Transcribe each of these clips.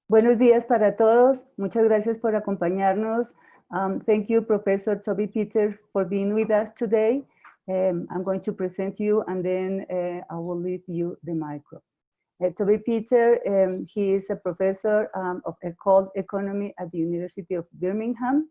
Buenos días para todos. Muchas gracias por acompañarnos. Thank you, Professor Toby Peters, for being with us today. I'm going to present you and then I will leave you the micro. Toby Peters, he is a professor of Cold Economy at the University of Birmingham.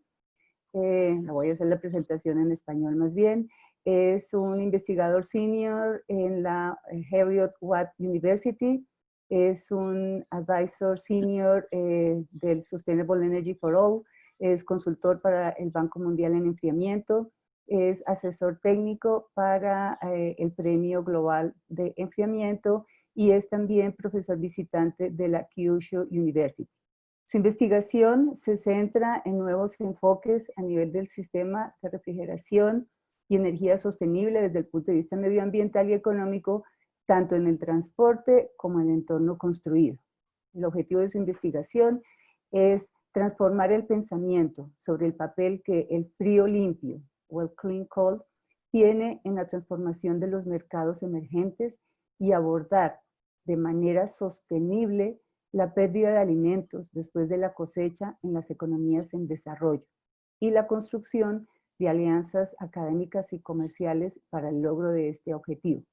Voy a hacer la presentación en español más bien. Es un investigador senior en la Heriot-Watt University. Es un advisor senior del Sustainable Energy for All. Es consultor para el Banco Mundial en Enfriamiento. Es asesor técnico para el Premio Global de Enfriamiento y es también profesor visitante de la Kyushu University. Su investigación se centra en nuevos enfoques a nivel del sistema de refrigeración y energía sostenible desde el punto de vista medioambiental y económico, tanto en el transporte como en el entorno construido. El objetivo de su investigación es transformar el pensamiento sobre el papel que el frío limpio, o el clean cold, tiene en la transformación de los mercados emergentes y abordar de manera sostenible la pérdida de alimentos después de la cosecha en las economías en desarrollo y la construcción de alianzas académicas y comerciales para el logro de este objetivo.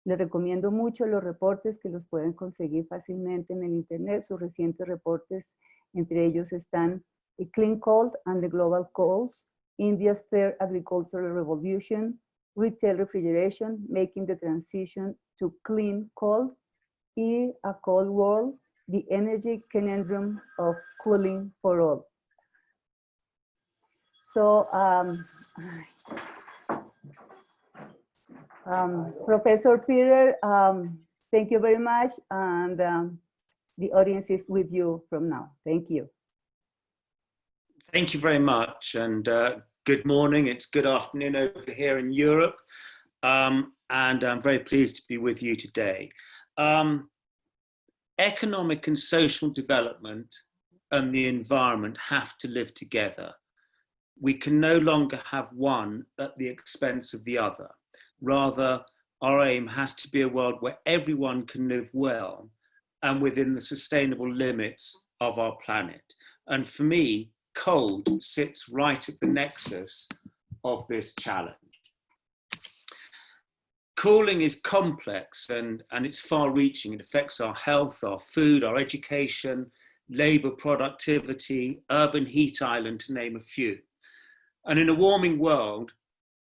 Les recomiendo mucho los reportes que los pueden conseguir fácilmente en el internet. Sus recientes reportes, entre ellos están Clean Cold and the Global Goals, India's Third Agricultural Revolution, Retail Refrigeration, Making the Transition to Clean Cold, y A Cold World, The Energy Conundrum of Cooling for All. So, Professor Peter, thank you very much, and the audience is with you from now. Thank you. Thank you very much, and good morning. It's good afternoon over here in Europe, and I'm very pleased to be with you today. Economic and social development and the environment have to live together. We can no longer have one at the expense of the other. Rather, our aim has to be a world where everyone can live well and within the sustainable limits of our planet. And for me, cold sits right at the nexus of this challenge. Cooling is complex and it's far-reaching. It affects our health, our food, our education, labor productivity, urban heat island, to name a few. And in a warming world,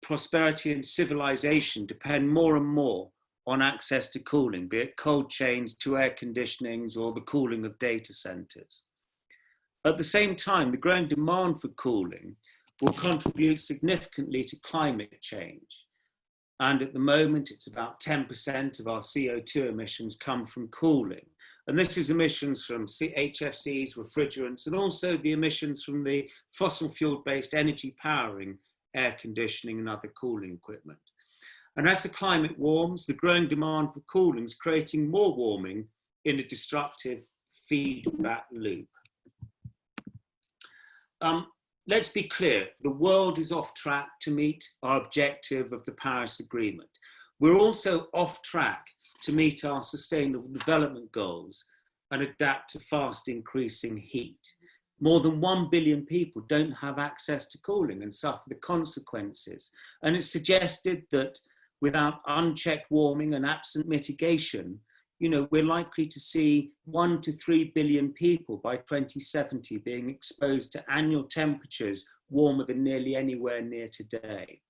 prosperity and civilization depend more and more on access to cooling, be it cold chains to air conditionings or the cooling of data centers. At the same time, the growing demand for cooling will contribute significantly to climate change. And at the moment, it's about 10% of our CO2 emissions come from cooling. And this is emissions from HFCs, refrigerants, and also the emissions from the fossil fuel-based energy powering air conditioning and other cooling equipment. And as the climate warms, the growing demand for cooling is creating more warming in a destructive feedback loop. Let's be clear, the world is off track to meet our objective of the Paris Agreement. We're also off track to meet our sustainable development goals and adapt to fast increasing heat. More than 1 billion people don't have access to cooling and suffer the consequences. And it's suggested that without unchecked warming and absent mitigation, we're likely to see 1 to 3 billion people by 2070 being exposed to annual temperatures warmer than nearly anywhere near today.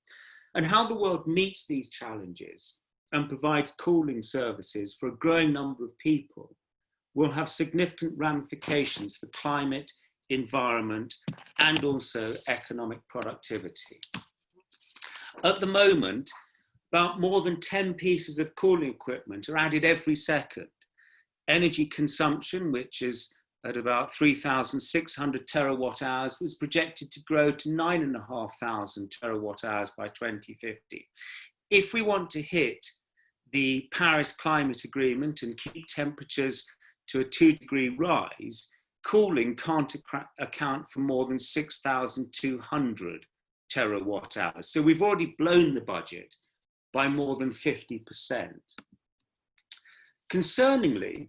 And how the world meets these challenges and provides cooling services for a growing number of people will have significant ramifications for climate, environment, and also economic productivity. At the moment, about more than 10 pieces of cooling equipment are added every second. Energy consumption, which is at about 3,600 terawatt hours, was projected to grow to 9,500 terawatt hours by 2050. If we want to hit the Paris Climate Agreement and keep temperatures to a 2-degree rise, cooling can't account for more than 6,200 terawatt hours. So we've already blown the budget by more than 50%. Concerningly,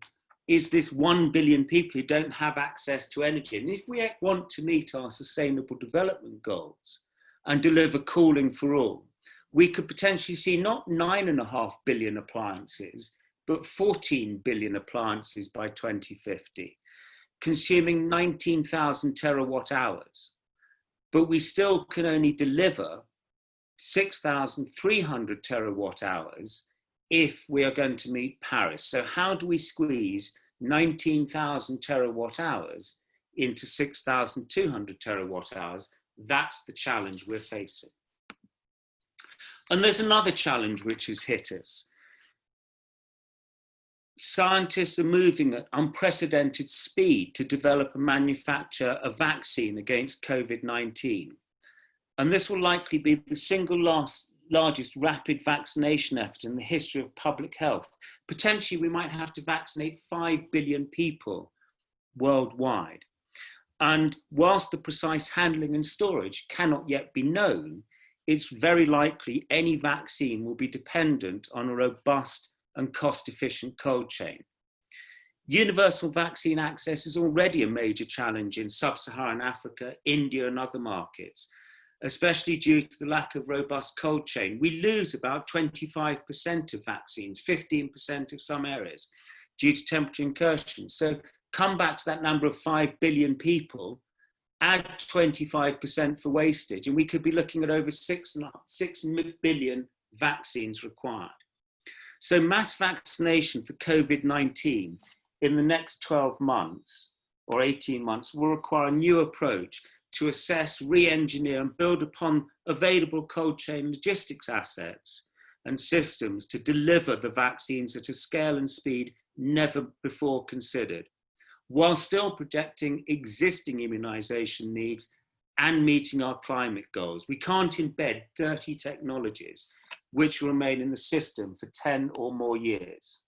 is this 1 billion people who don't have access to energy. And if we want to meet our sustainable development goals and deliver cooling for all, we could potentially see not 9.5 billion appliances, but 14 billion appliances by 2050, consuming 19,000 terawatt hours. But we still can only deliver 6,300 terawatt hours if we are going to meet Paris. So how do we squeeze 19,000 terawatt hours into 6,200 terawatt hours? That's the challenge we're facing. And there's another challenge which has hit us. Scientists are moving at unprecedented speed to develop and manufacture a vaccine against COVID-19. And this will likely be the single largest rapid vaccination effort in the history of public health. Potentially, we might have to vaccinate 5 billion people worldwide. And whilst the precise handling and storage cannot yet be known, it's very likely any vaccine will be dependent on a robust and cost-efficient cold chain. Universal vaccine access is already a major challenge in sub-Saharan Africa, India, and other markets, especially due to the lack of robust cold chain. We lose about 25% of vaccines, 15% of some areas, due to temperature incursions. So come back to that number of 5 billion people, add 25% for wastage, and we could be looking at over 6 billion vaccines required. So mass vaccination for COVID-19 in the next 12 months or 18 months will require a new approach to assess, re-engineer and build upon available cold chain logistics assets and systems to deliver the vaccines at a scale and speed never before considered, while still projecting existing immunization needs and meeting our climate goals. We can't embed dirty technologies which will remain in the system for 10 or more years.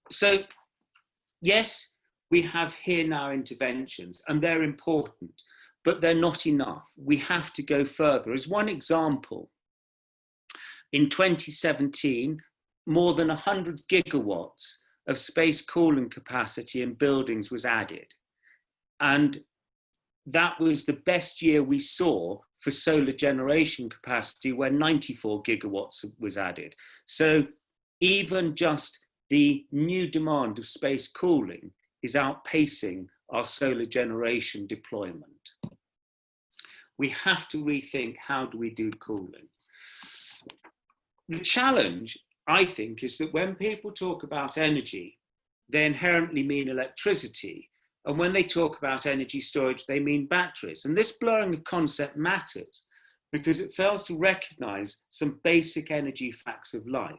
So, yes, we have here now interventions and they're important, but they're not enough. We have to go further. As one example, in 2017, more than 100 gigawatts of space cooling capacity in buildings was added. And that was the best year we saw for solar generation capacity, where 94 gigawatts was added. So even just the new demand of space cooling is outpacing our solar generation deployment. We have to rethink, how do we do cooling? The challenge, I think, is that when people talk about energy, they inherently mean electricity. And when they talk about energy storage, they mean batteries. And this blurring of concept matters because it fails to recognize some basic energy facts of life.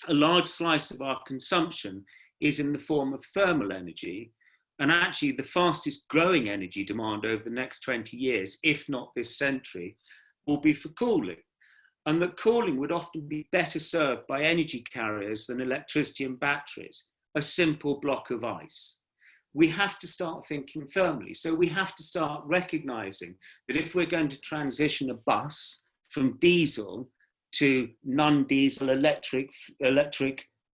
A large slice of our consumption is in the form of thermal energy, and actually the fastest growing energy demand over the next 20 years, if not this century, will be for cooling. And that cooling would often be better served by energy carriers than electricity and batteries, a simple block of ice. We have to start thinking thermally. So we have to start recognizing that if we're going to transition a bus from diesel to non-diesel electric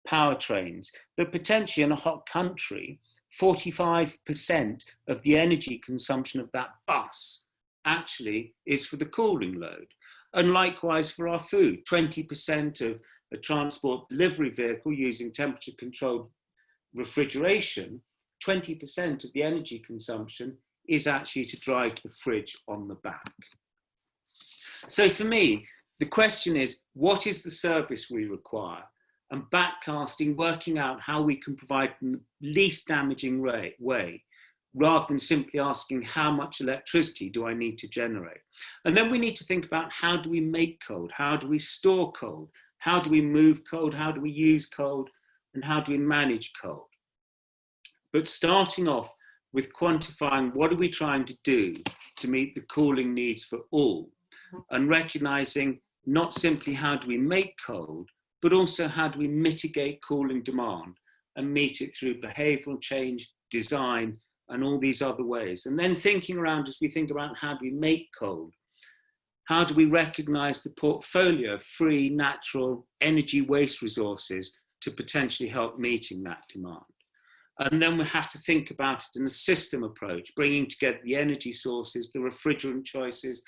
powertrains, that potentially in a hot country, 45% of the energy consumption of that bus actually is for the cooling load. And likewise for our food, 20% of a transport delivery vehicle using temperature controlled refrigeration, 20% of the energy consumption is actually to drive the fridge on the back. So for me, the question is, what is the service we require? And backcasting, working out how we can provide the least damaging way, rather than simply asking how much electricity do I need to generate? And then we need to think about, how do we make cold? How do we store cold? How do we move cold? How do we use cold? And how do we manage cold? But starting off with quantifying, what are we trying to do to meet the cooling needs for all? And recognizing not simply how do we make cold, but also how do we mitigate cooling demand and meet it through behavioral change, design, and all these other ways. And then thinking around, as we think about how do we make cold, how do we recognize the portfolio of free, natural energy waste resources to potentially help meeting that demand. And then we have to think about it in a system approach, bringing together the energy sources, the refrigerant choices,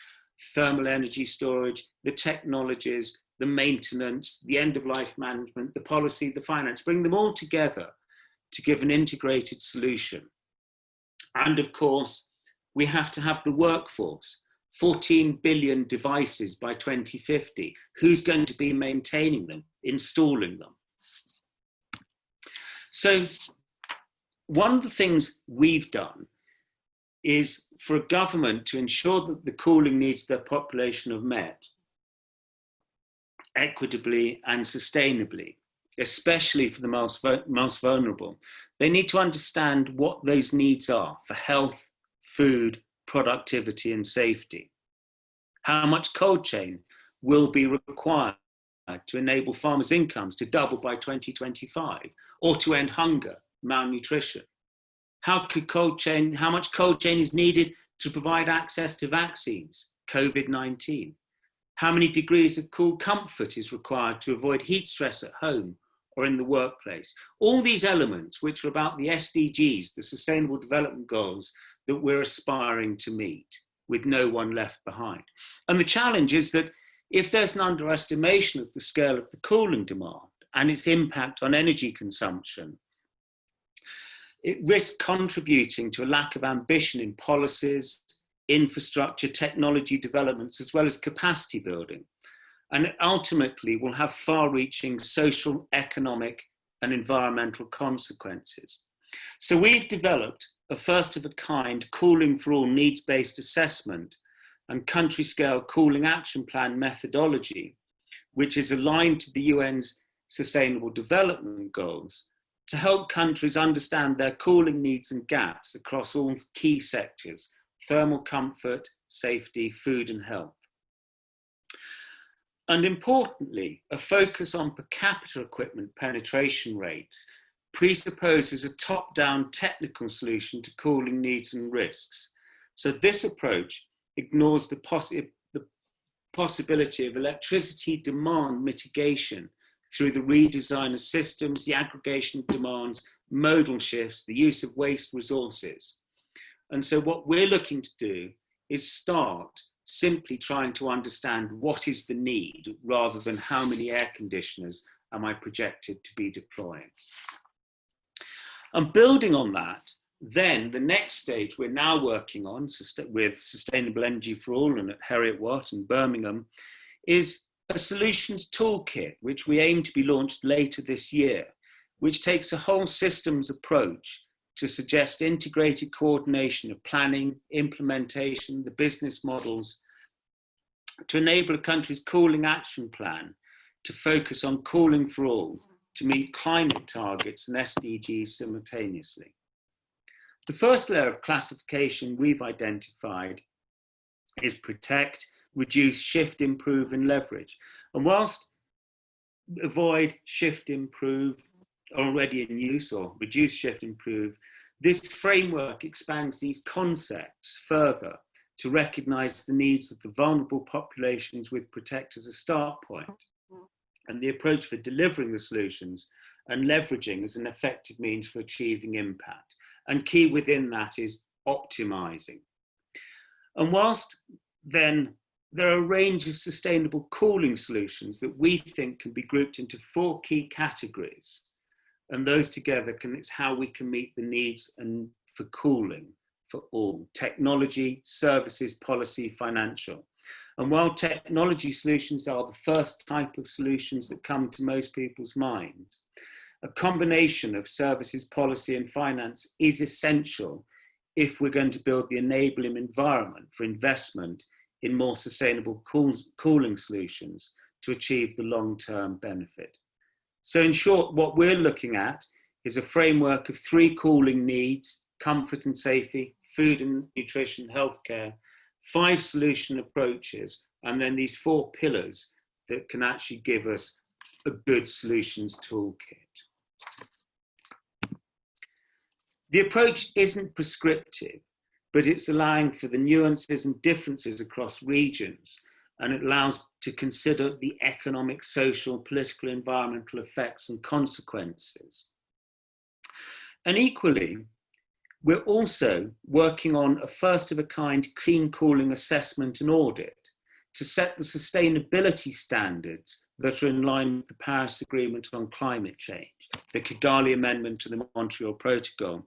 thermal energy storage, the technologies, the maintenance, the end-of-life management, the policy, the finance, bring them all together to give an integrated solution. And of course, we have to have the workforce, 14 billion devices by 2050. Who's going to be maintaining them, installing them? So one of the things we've done is for a government to ensure that the cooling needs of their population are met equitably and sustainably, especially for the most vulnerable. They need to understand what those needs are for health, food, productivity, and safety. How much cold chain will be required to enable farmers' incomes to double by 2025, or to end hunger, malnutrition? How much cold chain is needed to provide access to vaccines, COVID-19? How many degrees of cool comfort is required to avoid heat stress at home or in the workplace? All these elements, which are about the SDGs, the Sustainable Development Goals that we're aspiring to meet, with no one left behind. And the challenge is that if there's an underestimation of the scale of the cooling demand and its impact on energy consumption, it risks contributing to a lack of ambition in policies, infrastructure, technology developments, as well as capacity building. And it ultimately will have far-reaching social, economic, and environmental consequences. So we've developed a first-of-a-kind cooling for all needs-based assessment and country-scale cooling action plan methodology, which is aligned to the UN's Sustainable Development Goals, to help countries understand their cooling needs and gaps across all key sectors: thermal comfort, safety, food and health. And importantly, a focus on per capita equipment penetration rates presupposes a top-down technical solution to cooling needs and risks. So this approach ignores the possibility of electricity demand mitigation through the redesign of systems, the aggregation of demands, modal shifts, the use of waste resources. And so what we're looking to do is start simply trying to understand what is the need, rather than how many air conditioners am I projected to be deploying. And building on that, then the next stage we're now working on with Sustainable Energy for All and at Heriot-Watt and Birmingham is a solutions toolkit, which we aim to be launched later this year, which takes a whole systems approach to suggest integrated coordination of planning, implementation, the business models, to enable a country's cooling action plan to focus on cooling for all, to meet climate targets and SDGs simultaneously. The first layer of classification we've identified is protect, reduce, shift, improve, and leverage. And whilst avoid, shift, improve, already in use, or reduce, shift, improve, this framework expands these concepts further to recognize the needs of the vulnerable populations with protect as a start point, and the approach for delivering the solutions and leveraging as an effective means for achieving impact. And key within that is optimizing. And whilst then there are a range of sustainable cooling solutions that we think can be grouped into 4 key categories, and those together it's how we can meet the needs and for cooling for all: technology, services, policy, financial. And while technology solutions are the first type of solutions that come to most people's minds, a combination of services, policy, and finance is essential if we're going to build the enabling environment for investment in more sustainable cooling solutions to achieve the long-term benefit. So in short, what we're looking at is a framework of 3 cooling needs: comfort and safety, food and nutrition, healthcare, 5 solution approaches, and then these 4 pillars that can actually give us a good solutions toolkit. The approach isn't prescriptive, but it's allowing for the nuances and differences across regions. and it allows to consider the economic, social, political, environmental effects and consequences. And equally, we're also working on a first-of-a-kind clean cooling assessment and audit to set the sustainability standards that are in line with the Paris Agreement on climate change, the Kigali Amendment to the Montreal Protocol,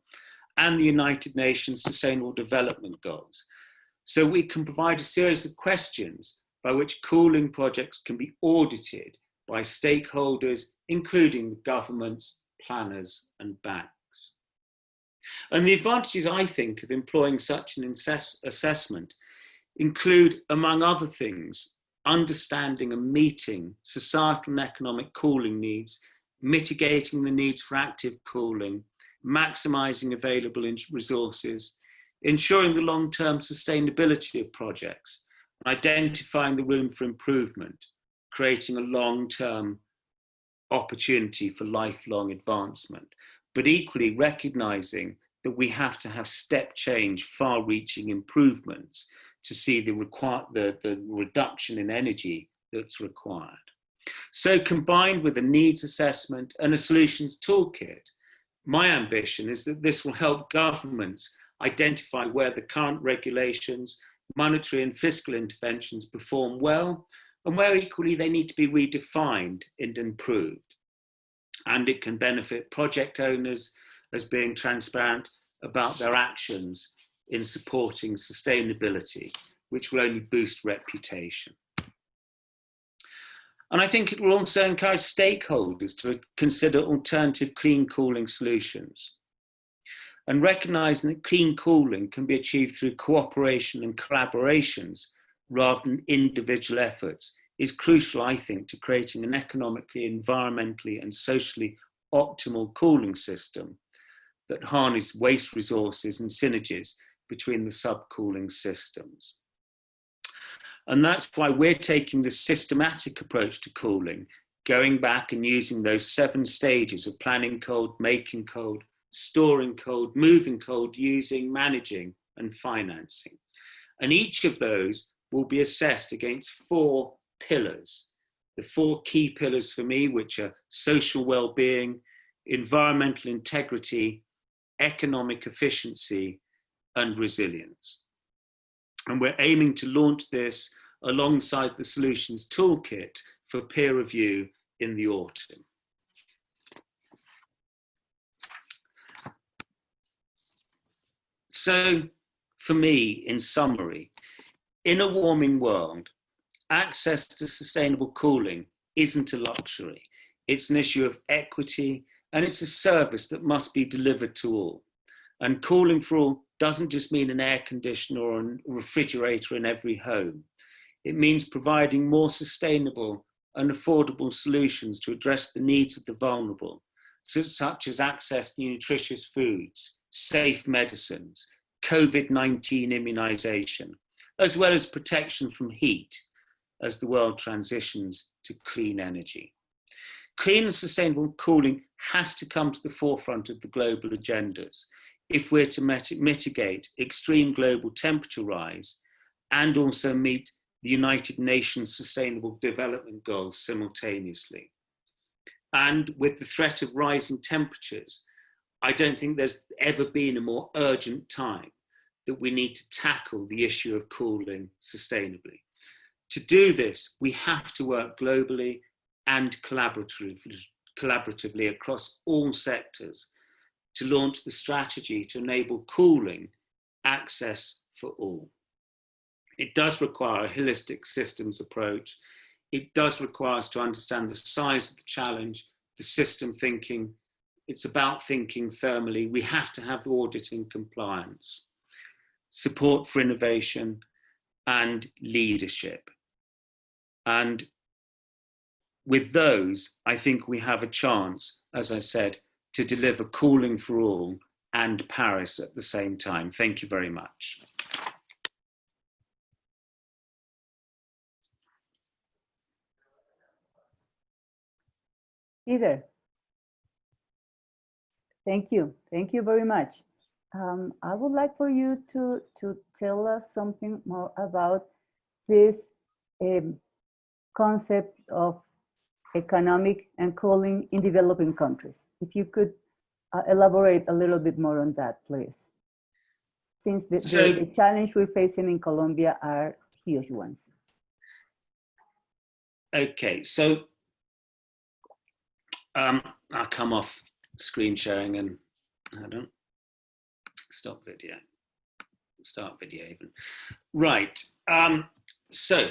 and the United Nations Sustainable Development Goals. So we can provide a series of questions by which cooling projects can be audited by stakeholders, including governments, planners, and banks. And the advantages, I think, of employing such an assessment include, among other things, understanding and meeting societal and economic cooling needs, mitigating the needs for active cooling, maximizing available resources, ensuring the long-term sustainability of projects, identifying the room for improvement, creating a long-term opportunity for lifelong advancement, but equally recognizing that we have to have step change, far-reaching improvements to see the reduction in energy that's required. So combined with a needs assessment and a solutions toolkit, my ambition is that this will help governments identify where the current regulations, monetary and fiscal interventions perform well, and where equally they need to be redefined and improved. And it can benefit project owners as being transparent about their actions in supporting sustainability, which will only boost reputation. And I think it will also encourage stakeholders to consider alternative clean cooling solutions. And recognizing that clean cooling can be achieved through cooperation and collaborations rather than individual efforts is crucial, I think, to creating an economically, environmentally, and socially optimal cooling system that harness waste resources and synergies between the subcooling systems. And that's why we're taking this systematic approach to cooling, going back and using those 7 stages of planning cold, making cold, storing cold, moving cold, using, managing, and financing. And each of those will be assessed against 4 pillars. The 4 key pillars for me, which are social well-being, environmental integrity, economic efficiency, and resilience. And we're aiming to launch this alongside the solutions toolkit for peer review in the autumn. So for me, in summary, in a warming world, access to sustainable cooling isn't a luxury. It's an issue of equity, and it's a service that must be delivered to all. And cooling for all doesn't just mean an air conditioner or a refrigerator in every home. It means providing more sustainable and affordable solutions to address the needs of the vulnerable, such as access to nutritious foods, safe medicines, COVID-19 immunization, as well as protection from heat as the world transitions to clean energy. Clean and sustainable cooling has to come to the forefront of the global agendas if we're to mitigate extreme global temperature rise and also meet the United Nations Sustainable Development Goals simultaneously. And with the threat of rising temperatures, I don't think there's ever been a more urgent time that we need to tackle the issue of cooling sustainably. To do this, we have to work globally and collaboratively across all sectors to launch the strategy to enable cooling access for all. It does require a holistic systems approach. It does require us to understand the size of the challenge, the system thinking. It's about thinking thermally. We have to have audit and compliance, support for innovation, and leadership. And with those, I think we have a chance, as I said, to deliver cooling for all and Paris at the same time. Thank you very much. Peter, thank you. Thank you very much. I would like for you to tell us something more about this concept of economic and cooling in developing countries. If you could elaborate a little bit more on that, please. Since the challenge we're facing in Colombia are huge ones. Okay, so I'll come off screen sharing and I don't stop video. Start video even. Right. So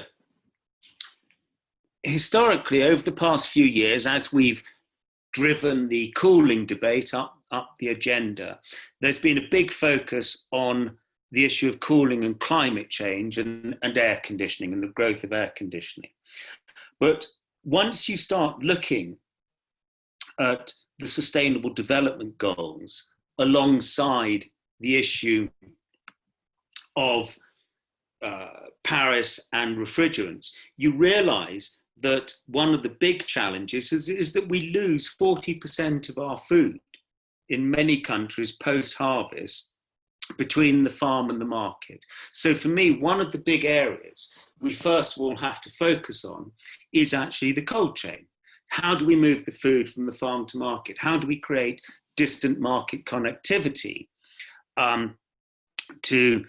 historically, over the past few years, as we've driven the cooling debate up the agenda, there's been a big focus on the issue of cooling and climate change and air conditioning and the growth of air conditioning. But once you start looking at the Sustainable Development Goals alongside the issue of Paris and refrigerants, you realize that one of the big challenges is that we lose 40% of our food in many countries post-harvest between the farm and the market. So for me, one of the big areas we first of all have to focus on is actually the cold chain. How do we move the food from the farm to market? How do we create distant market connectivity to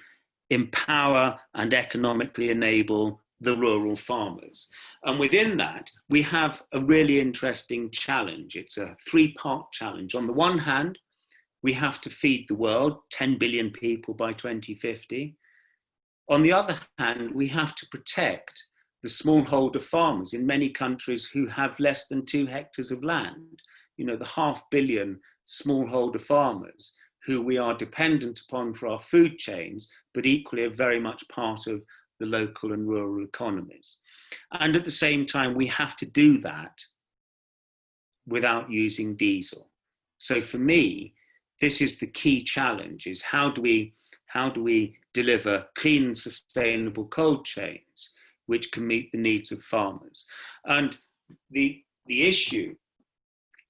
empower and economically enable the rural farmers? And within that, we have a really interesting challenge. It's a three-part challenge. On the one hand, we have to feed the world, 10 billion people by 2050. On the other hand, we have to protect the smallholder farmers in many countries who have less than 2 hectares of land. You know, the 500 million smallholder farmers who we are dependent upon for our food chains, but equally are very much part of the local and rural economies. And at the same time, we have to do that without using diesel. So for me, this is the key challenge, is how do we deliver clean and sustainable cold chains which can meet the needs of farmers? And the issue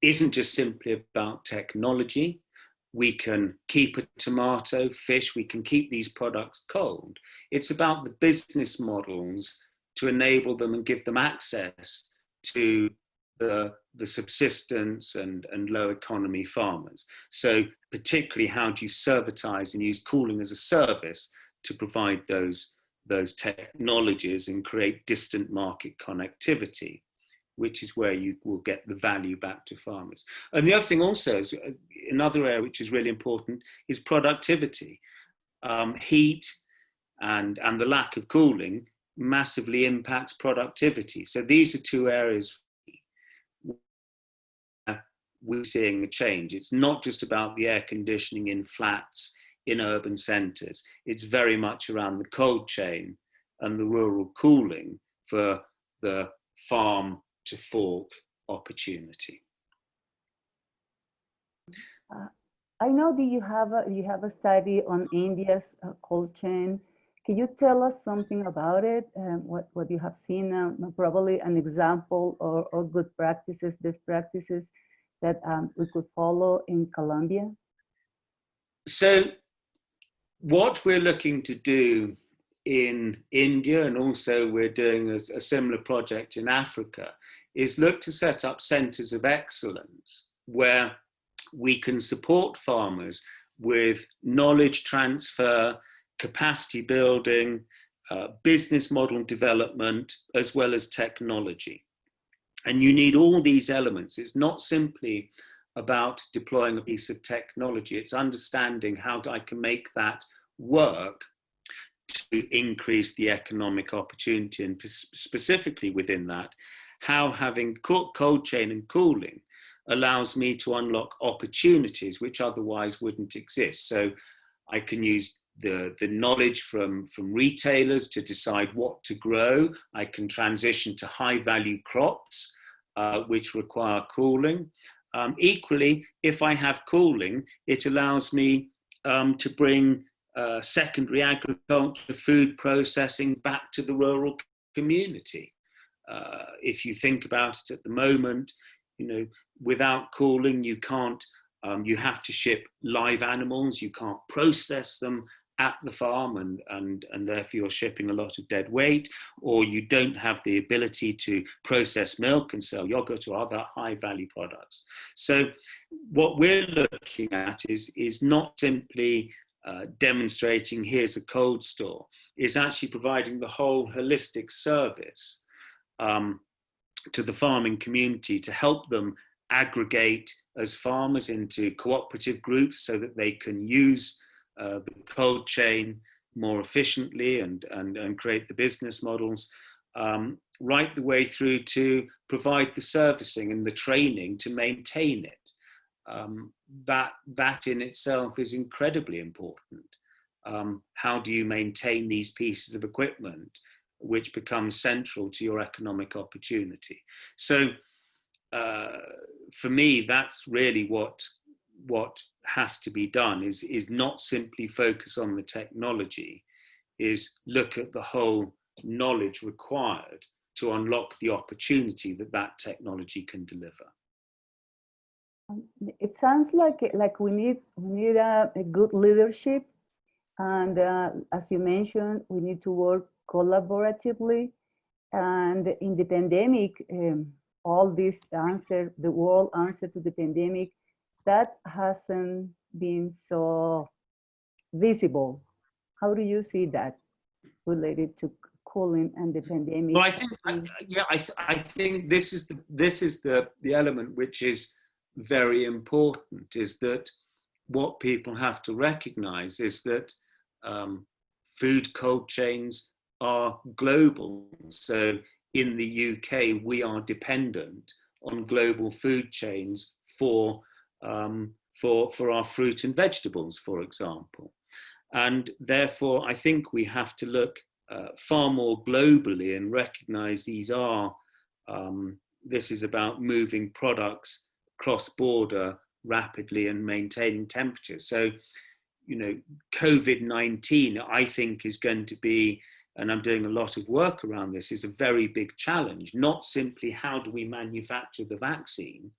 isn't just simply about technology. We can keep a tomato, fish, we can keep these products cold. It's about the business models to enable them and give them access to the subsistence and low economy farmers. So particularly, how do you servitize and use cooling as a service to provide those technologies and create distant market connectivity, which is where you will get the value back to farmers. And the other thing also is, another area which is really important, is productivity. Heat and the lack of cooling massively impacts productivity. So these are two areas where we're seeing a change. It's not just about the air conditioning in flats, in urban centres. It's very much around the cold chain and the rural cooling for the farm to fork opportunity. I know that you have a study on India's cold chain. Can you tell us something about it? What you have seen, probably an example or good practices, best practices that we could follow in Colombia? So what we're looking to do in India, and also we're doing a similar project in Africa, is look to set up centres of excellence where we can support farmers with knowledge transfer, capacity building, business model development, as well as technology. And you need all these elements. It's not simply about deploying a piece of technology. It's understanding how I can make that work to increase the economic opportunity, and specifically within that, how having cold chain and cooling allows me to unlock opportunities which otherwise wouldn't exist. So I can use the knowledge from retailers to decide what to grow. I can transition to high value crops which require cooling. Equally, if I have cooling, it allows me to bring secondary agriculture, food processing back to the rural community. If you think about it at the moment, you know, without cooling, you can't, you have to ship live animals, you can't process them at the farm, and therefore you're shipping a lot of dead weight, or you don't have the ability to process milk and sell yogurt or other high value products. So what we're looking at is not simply demonstrating here's a cold store, is actually providing the whole holistic service to the farming community to help them aggregate as farmers into cooperative groups so that they can use the cold chain more efficiently and create the business models, right the way through to provide the servicing and the training to maintain it. That in itself is incredibly important. How do you maintain these pieces of equipment which become central to your economic opportunity? So for me, that's really what has to be done, is not simply focus on the technology, is look at the whole knowledge required to unlock the opportunity that technology can deliver. It sounds like we need a good leadership, and as you mentioned, we need to work collaboratively. And in the pandemic, all this answer, the world answer to the pandemic, that hasn't been so visible. How do you see that related to cooling and the pandemic? Well, I think this is the element which is very important, is that what people have to recognize is that food cold chains are global. So in the UK, we are dependent on global food chains for our fruit and vegetables, for example. And therefore, I think we have to look far more globally and recognize this is about moving products cross-border rapidly and maintaining temperature. So, COVID-19, I think, is going to be, and I'm doing a lot of work around this, is a very big challenge. Not simply how do we manufacture the vaccine,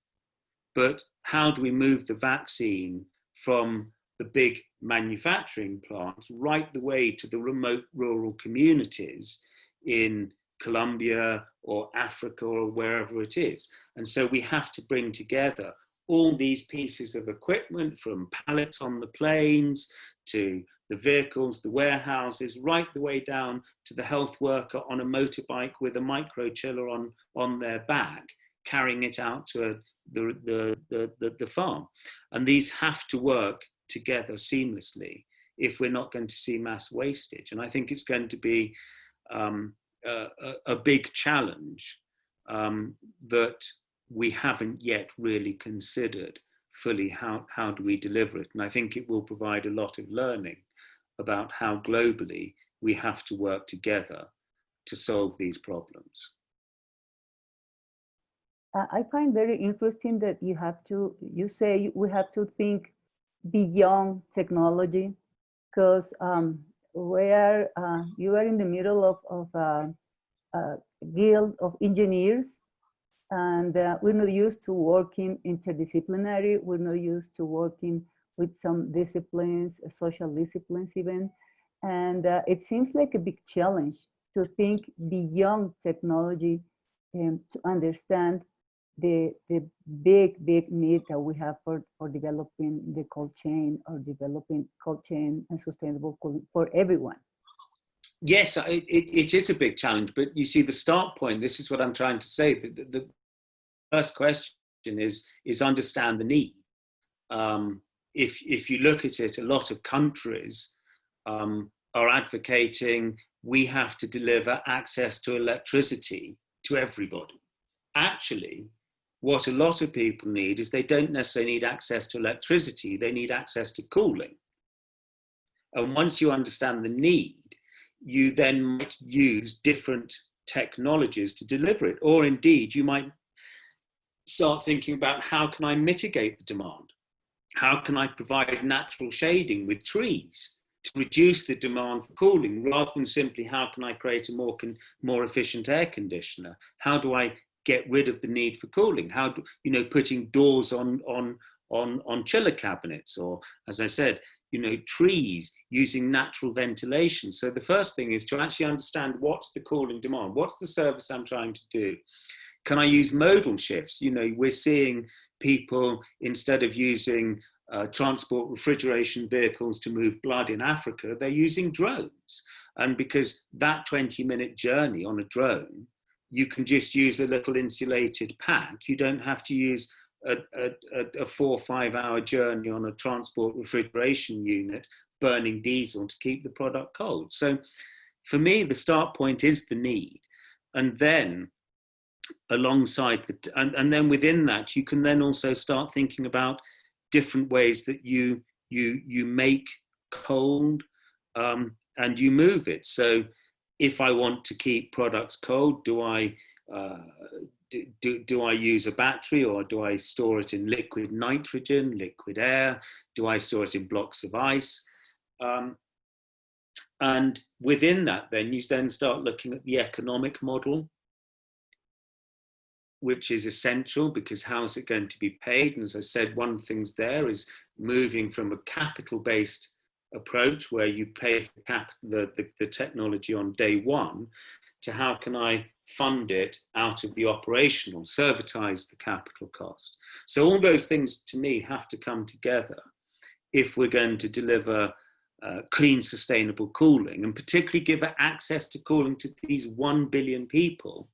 but how do we move the vaccine from the big manufacturing plants right the way to the remote rural communities in Colombia or Africa or wherever it is. And so we have to bring together all these pieces of equipment, from pallets on the planes to the vehicles, the warehouses, right the way down to the health worker on a motorbike with a micro chiller on their back, carrying it out to the farm. And these have to work together seamlessly if we're not going to see mass wastage. And I think it's going to be a big challenge that we haven't yet really considered fully. How do we deliver it? And I think it will provide a lot of learning about how globally we have to work together to solve these problems. I find very interesting that you say we have to think beyond technology, because you are in the middle of a guild of engineers, and we're not used to working interdisciplinary. We're not used to working with some disciplines, social disciplines even. And it seems like a big challenge to think beyond technology and to understand the big need that we have for developing the cold chain, or developing cold chain and sustainable cooling for everyone. Yes, it is a big challenge, but you see the start point, this is what I'm trying to say. The first question is understand the need. If you look at it, a lot of countries are advocating we have to deliver access to electricity to everybody. Actually, what a lot of people need is they don't necessarily need access to electricity, they need access to cooling. And once you understand the need, you then might use different technologies to deliver it. Or indeed, you might start thinking about, how can I mitigate the demand? How can I provide natural shading with trees to reduce the demand for cooling, rather than simply how can I create a more efficient air conditioner? How do I get rid of the need for cooling? How do, putting doors on chiller cabinets, or, as I said, trees using natural ventilation. So the first thing is to actually understand what's the cooling demand, what's the service I'm trying to do. Can I use modal shifts? We're seeing people, instead of using transport refrigeration vehicles to move blood in Africa, they're using drones. And because that 20-minute journey on a drone, you can just use a little insulated pack. You don't have to use a 4 or 5 hour journey on a transport refrigeration unit burning diesel to keep the product cold. So for me, the start point is the need. And then alongside and then within that, you can then also start thinking about different ways that you make cold and you move it. So if I want to keep products cold, do I use a battery, or do I store it in liquid nitrogen, liquid air? Do I store it in blocks of ice? And within that, then you then start looking at the economic model, which is essential, because how's it going to be paid? And as I said, one of the things there is moving from a capital-based approach where you pay for the technology on day one, to how can I fund it out of the operational, servitize the capital cost. So all those things to me have to come together if we're going to deliver clean, sustainable cooling, and particularly give access to cooling to these 1 billion people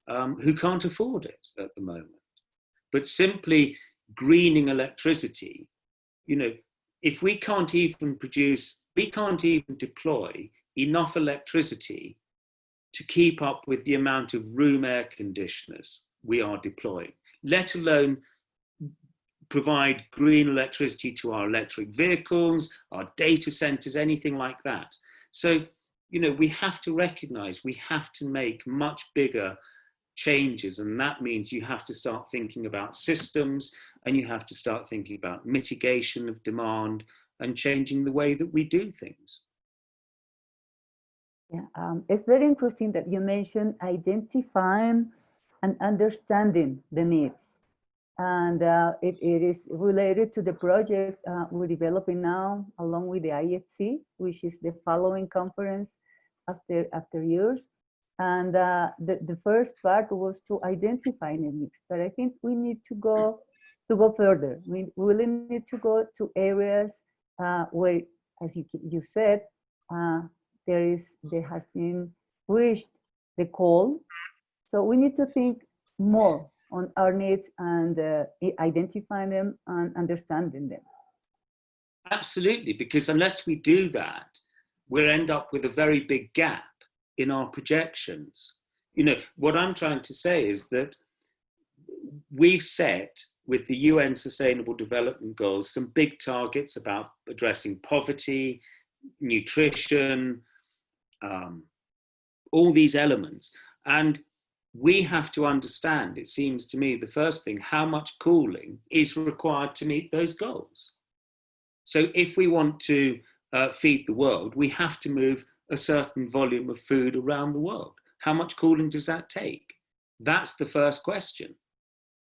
who can't afford it at the moment. But simply greening electricity, if we can't even deploy enough electricity to keep up with the amount of room air conditioners we are deploying, let alone provide green electricity to our electric vehicles, our data centers, anything like that. So, we have to recognize we have to make much bigger changes, and that means you have to start thinking about systems, and you have to start thinking about mitigation of demand and changing the way that we do things. Yeah, it's very interesting that you mentioned identifying and understanding the needs. And it is related to the project we're developing now, along with the IFC, which is the following conference after years. And the first part was to identify the needs, but I think we need to go further. We really need to go to areas where, as you said, there has been reached the call. So we need to think more on our needs and identifying them and understanding them. Absolutely, because unless we do that, we'll end up with a very big gap in our projections. What I'm trying to say is that we've set with the UN Sustainable Development Goals some big targets about addressing poverty, nutrition, all these elements. And we have to understand, it seems to me, the first thing, how much cooling is required to meet those goals. So if we want to feed the world, we have to move a certain volume of food around the world. How much cooling does that take? That's the first question,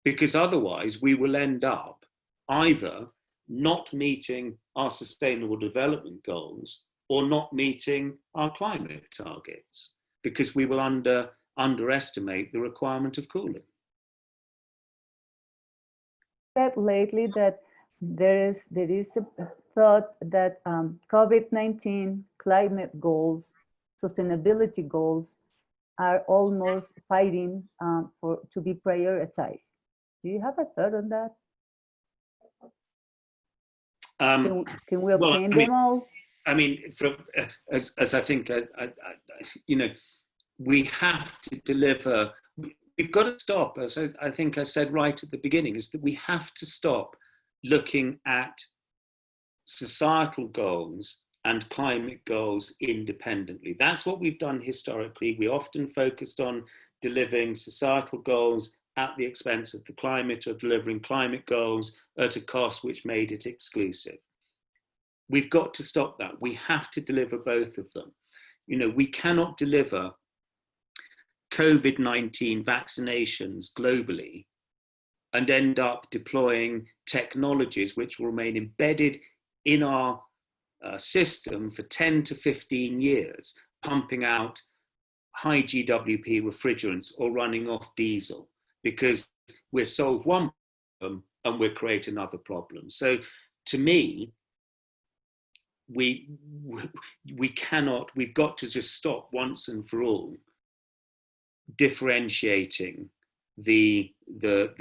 because otherwise we will end up either not meeting our sustainable development goals or not meeting our climate targets, because we will underestimate the requirement of cooling. Said lately that there is a thought that COVID-19 climate goals, sustainability goals, are almost fighting to be prioritized. Do you have a thought on that? Can we obtain them all? I mean, as I think, we have to deliver. We've got to stop, as I think I said right at the beginning, is that we have to stop looking at societal goals and climate goals independently. That's what we've done historically. We often focused on delivering societal goals at the expense of the climate, or delivering climate goals at a cost which made it exclusive. We've got to stop that. We have to deliver both of them. We cannot deliver COVID-19 vaccinations globally and end up deploying technologies which will remain embedded in our system for 10 to 15 years, pumping out high GWP refrigerants or running off diesel, because we'll solve one problem and we'll create another problem. So to me, we've got to just stop once and for all differentiating the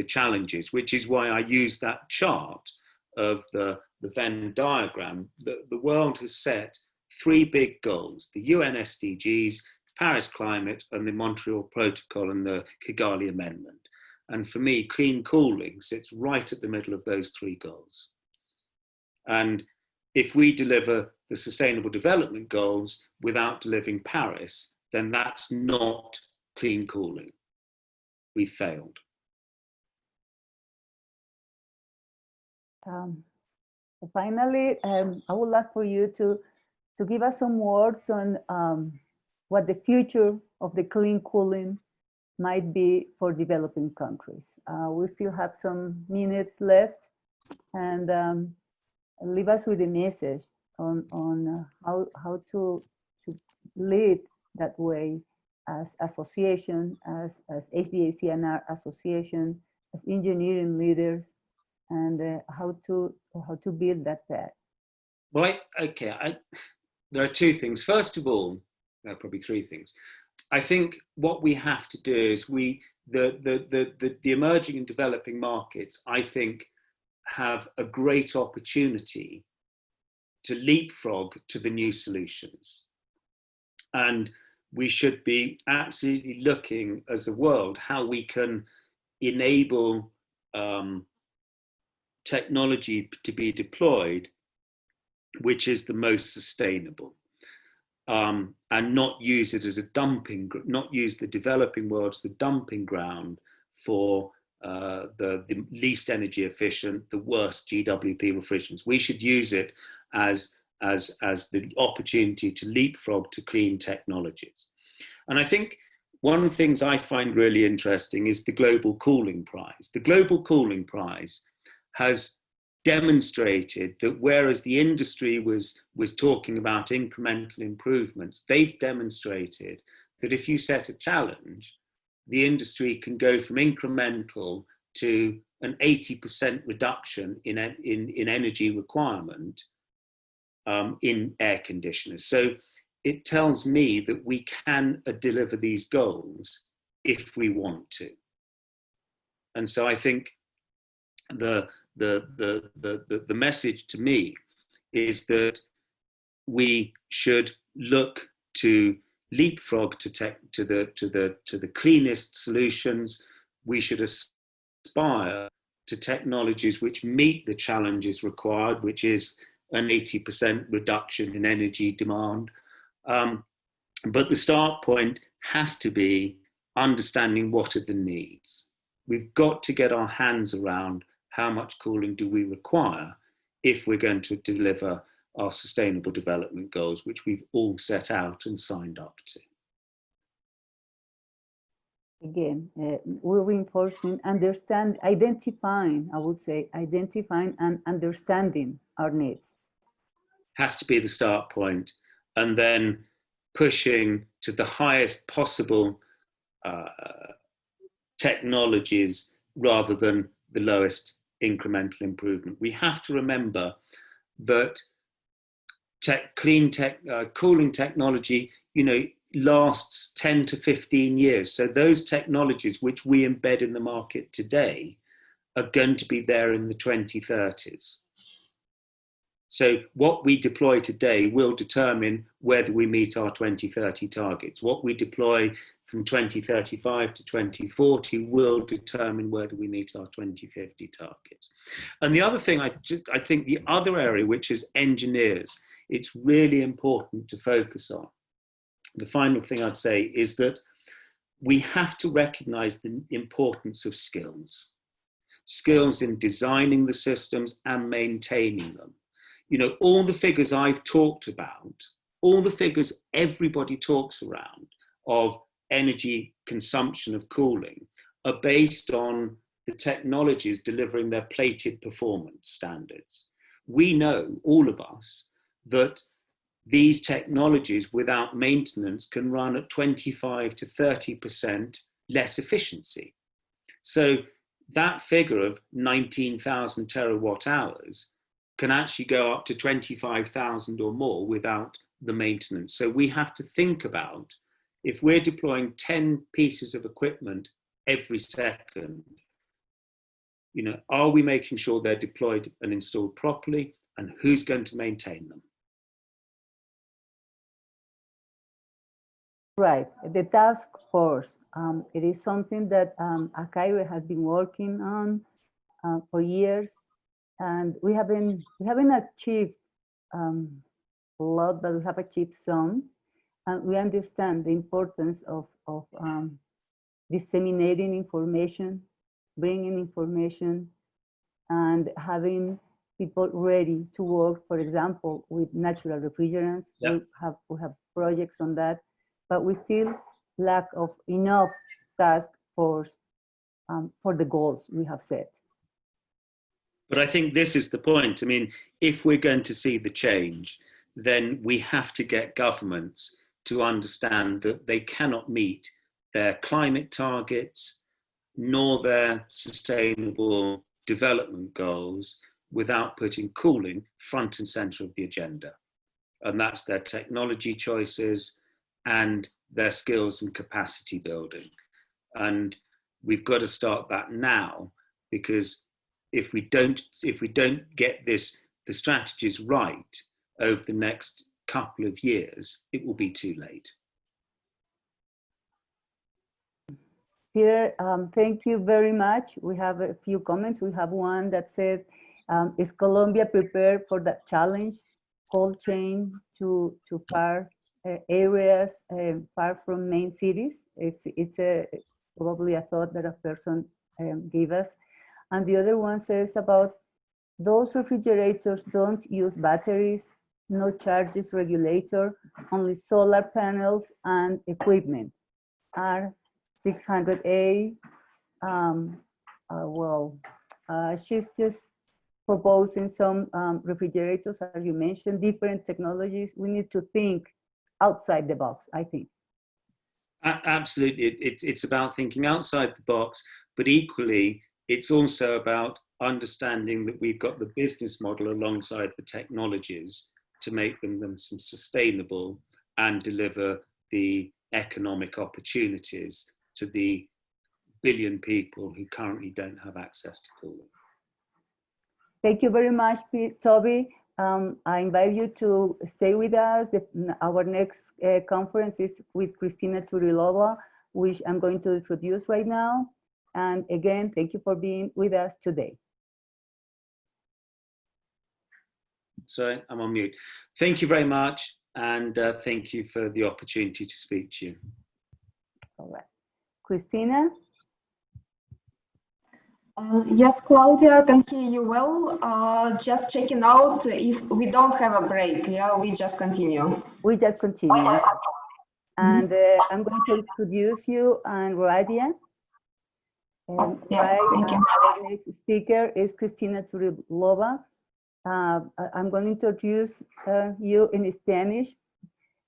challenges, which is why I use that chart of the Venn diagram. The world has set 3 big goals: the UN SDGs, Paris Climate, and the Montreal Protocol and the Kigali Amendment. And for me, clean cooling sits right at the middle of those 3 goals. And if we deliver the Sustainable Development Goals without delivering Paris, then that's not clean cooling. We failed. Finally, I would like for you to give us some words on what the future of the clean cooling might be for developing countries. We still have some minutes left, and leave us with a message on how to lead that way as association, as HVAC&R association, as engineering leaders, and how to build that path. Well, there are 2 things. First of all, there are probably 3 things. I think what we have to do is the emerging and developing markets, I think, have a great opportunity to leapfrog to the new solutions. And we should be absolutely looking as a world how we can enable technology to be deployed which is the most sustainable, and not use it as a not use the developing world as the dumping ground for the least energy efficient, the worst GWP refrigerants. We should use it as the opportunity to leapfrog to clean technologies. And I think one of the things I find really interesting is the Global Cooling Prize. The Global Cooling Prize has demonstrated that whereas the industry was talking about incremental improvements, they've demonstrated that if you set a challenge, the industry can go from incremental to an 80% reduction in energy requirement in air conditioners. So it tells me that we can deliver these goals if we want to. And so I think the message to me is that we should look to leapfrog to the cleanest solutions. We should aspire to technologies which meet the challenges required, which is an 80% reduction in energy demand. But the start point has to be understanding what are the needs. We've got to get our hands around how much cooling do we require if we're going to deliver our sustainable development goals, which we've all set out and signed up to. Again, we're reinforcing, identifying and understanding our needs. Has to be the start point, and then pushing to the highest possible technologies rather than the lowest incremental improvement. We have to remember that cooling technology, lasts 10 to 15 years. So those technologies which we embed in the market today are going to be there in the 2030s. So what we deploy today will determine whether we meet our 2030 targets. What we deploy from 2035 to 2040 will determine whether we meet our 2050 targets. And the other thing, I think the other area, which is engineers, it's really important to focus on. The final thing I'd say is that we have to recognize the importance of skills in designing the systems and maintaining them. All the figures I've talked about, all the figures everybody talks around of energy consumption of cooling are based on the technologies delivering their plated performance standards. we know, all of us, that these technologies without maintenance can run at 25 to 30% less efficiency. So that figure of 19,000 terawatt hours can actually go up to 25,000 or more without the maintenance. So we have to think about, if we're deploying 10 pieces of equipment every second, you know, are we making sure they're deployed and installed properly, and who's going to maintain them? Right, the task force. It is something that EXPOACAIRE has been working on for years, and we haven't achieved a lot, but we have achieved some, and we understand the importance of disseminating information, bringing information, and having people ready to work, for example, with natural refrigerants. Yeah. We have projects on that, but we still lack of enough task force for the goals we have set. But I think this is the point. I mean, if we're going to see the change, then we have to get governments to understand that they cannot meet their climate targets nor their sustainable development goals without putting cooling front and center of the agenda. And that's their technology choices and their skills and capacity building. And we've got to start that now, because if we don't get the strategies right over the next couple of years, it will be too late. Peter, thank you very much. We have a few comments. We have one that said, is Colombia prepared for that challenge? Cold chain to far areas, far from main cities. It's probably a thought that a person gave us. And the other one says about those refrigerators don't use batteries, no charges regulator, only solar panels and equipment. R600A, she's just proposing some refrigerators, as you mentioned, different technologies. We need to think outside the box, I think. Absolutely, it's about thinking outside the box, but equally, it's also about understanding that we've got the business model alongside the technologies to make them some sustainable and deliver the economic opportunities to the billion people who currently don't have access to cooling. Thank you very much, Toby. I invite you to stay with us. Our next conference is with Kristina Turilova, which I'm going to introduce right now. And again, thank you for being with us today. Sorry, I'm on mute. Thank you very much. And thank you for the opportunity to speak to you. All right. Kristina? Yes, Claudia, can hear you well. Just checking out if we don't have a break. Yeah, we just continue. We just continue. And I'm going to introduce you and Radia. Yeah, thank you. Our next speaker is Kristina Turilova. I'm going to introduce you in Spanish.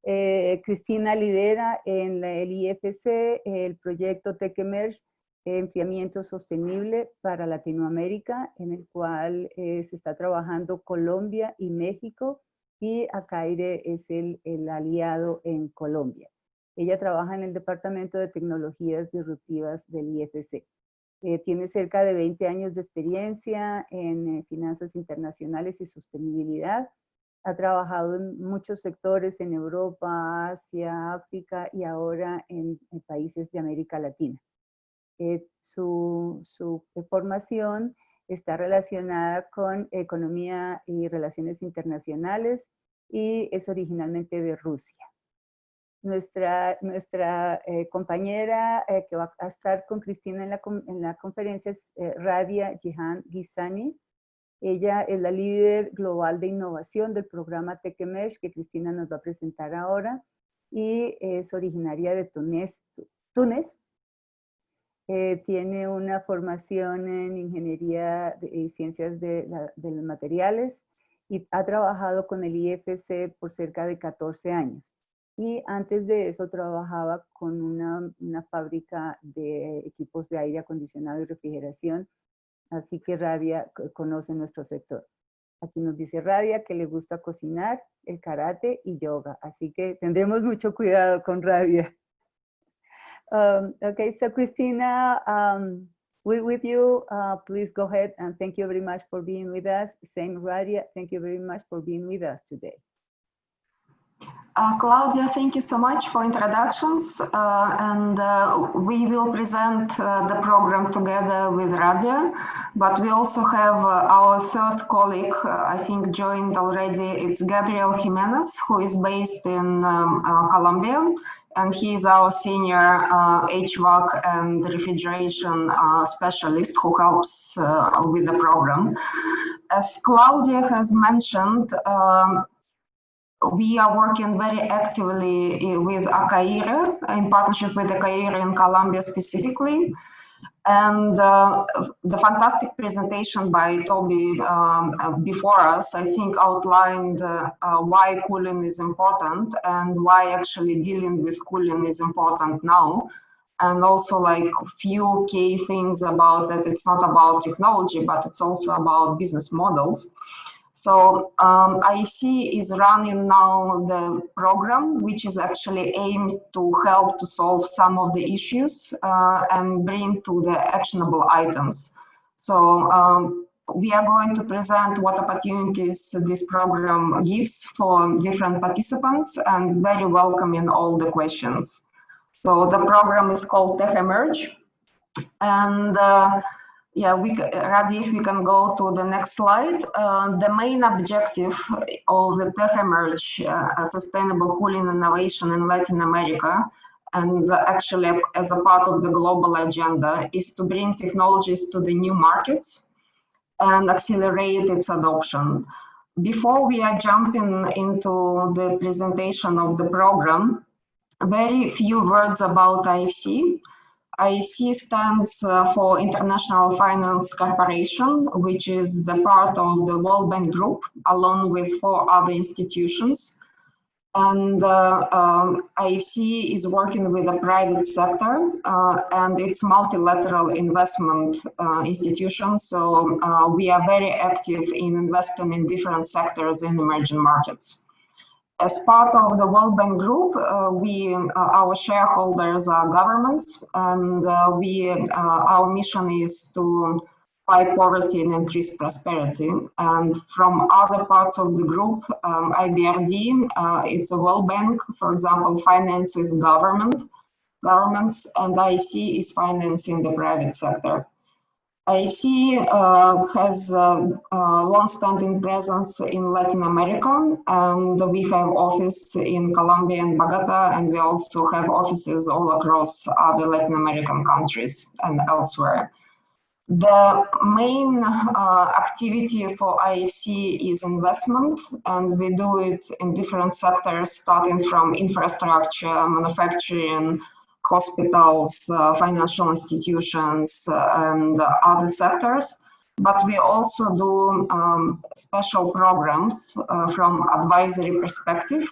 Cristina lidera en el IFC el proyecto TechEmerge Enfriamiento Sostenible para Latinoamérica, en el cual se está trabajando Colombia y México, y EXPOACAIRE es el aliado en Colombia. Ella trabaja en el Departamento de Tecnologías Disruptivas del IFC. Tiene cerca de 20 años de experiencia en finanzas internacionales y sostenibilidad. Ha trabajado en muchos sectores en Europa, Asia, África y ahora en países de América Latina. Su formación está relacionada con economía y relaciones internacionales y es originalmente de Rusia. Nuestra compañera que va a estar con Cristina en la conferencia es Radia Jihan Ghizani. Ella es la líder global de innovación del programa TechEmerge que Cristina nos va a presentar ahora y es originaria de Túnez. Tiene una formación en ingeniería y ciencias de los materiales y ha trabajado con el IFC por cerca de 14 años. Y antes de eso trabajaba con una fábrica de equipos de aire acondicionado y refrigeración, así que Radia conoce nuestro sector. Aquí nos dice Radia que le gusta cocinar, el karate y yoga, así que tendremos mucho cuidado con Radia. Okay, so Christina, we're with you. Please go ahead, and thank you very much for being with us. Same Radia, thank you very much for being with us today. Claudia, thank you so much for introductions, and we will present the program together with Radia, but we also have our third colleague, I think joined already. It's Gabriel Jimenez, who is based in Colombia, and he is our senior HVAC and refrigeration specialist who helps with the program. As Claudia has mentioned, we are working very actively with EXPOACAIRE, in partnership with EXPOACAIRE in Colombia specifically. And the fantastic presentation by Toby before us, I think, outlined why cooling is important and why actually dealing with cooling is important now. And also like few key things about that it's not about technology, but it's also about business models. So IFC is running now the program, which is actually aimed to help to solve some of the issues and bring to the actionable items. So we are going to present what opportunities this program gives for different participants and very welcoming all the questions. So the program is called Tech Emerge. And yeah, Radi, if we can go to the next slide. The main objective of the Tech Emerge, sustainable cooling innovation in Latin America, and actually as a part of the global agenda, is to bring technologies to the new markets and accelerate its adoption. Before we are jumping into the presentation of the program, very few words about IFC. IFC stands for International Finance Corporation, which is the part of the World Bank Group, along with 4 other institutions. And IFC is working with the private sector, and it's multilateral investment institution. So we are very active in investing in different sectors in emerging markets. As part of the World Bank Group, our shareholders are governments, and our mission is to fight poverty and increase prosperity. And from other parts of the group, IBRD is a World Bank, for example, finances governments, and IFC is financing the private sector. IFC has a long-standing presence in Latin America, and we have office in Colombia and Bogota, and we also have offices all across other Latin American countries and elsewhere. The main activity for IFC is investment, and we do it in different sectors, starting from infrastructure, manufacturing, hospitals, financial institutions, and other sectors. But we also do special programs from advisory perspective,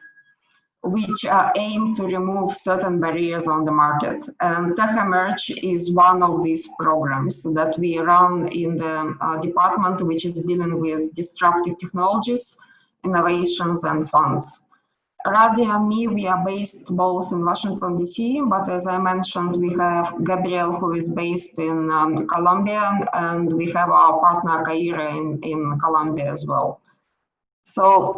which are aimed to remove certain barriers on the market. And Tech Emerge is one of these programs that we run in the department, which is dealing with disruptive technologies, innovations, and funds. Radi and me, we are based both in Washington, DC, but as I mentioned, we have Gabriel, who is based in Colombia, and we have our partner EXPOACAIRE in Colombia as well. So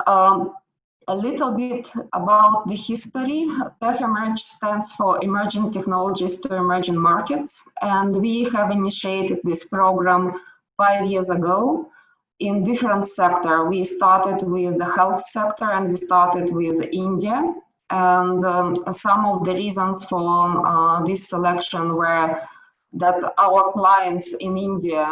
a little bit about the history. Tech Emerge stands for Emerging Technologies to Emerging Markets, and we have initiated this program 5 years ago. In different sectors. We started with the health sector, and we started with India. And some of the reasons for this selection were that our clients in India,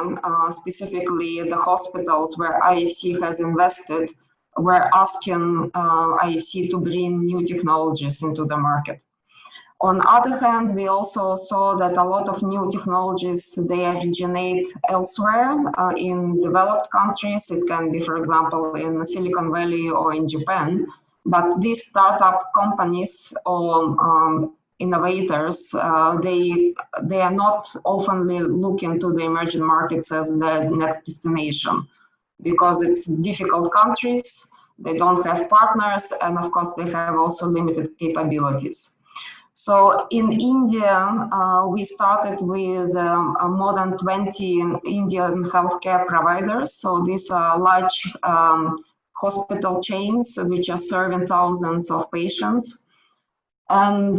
specifically the hospitals where IFC has invested, were asking IFC to bring new technologies into the market. On the other hand, we also saw that a lot of new technologies, they originate elsewhere in developed countries. It can be, for example, in Silicon Valley or in Japan. But these startup companies or innovators, they are not often looking to the emerging markets as the next destination, because it's difficult countries, they don't have partners, and of course they have also limited capabilities. So in India, we started with more than 20 Indian healthcare providers. So these are large hospital chains which are serving thousands of patients. And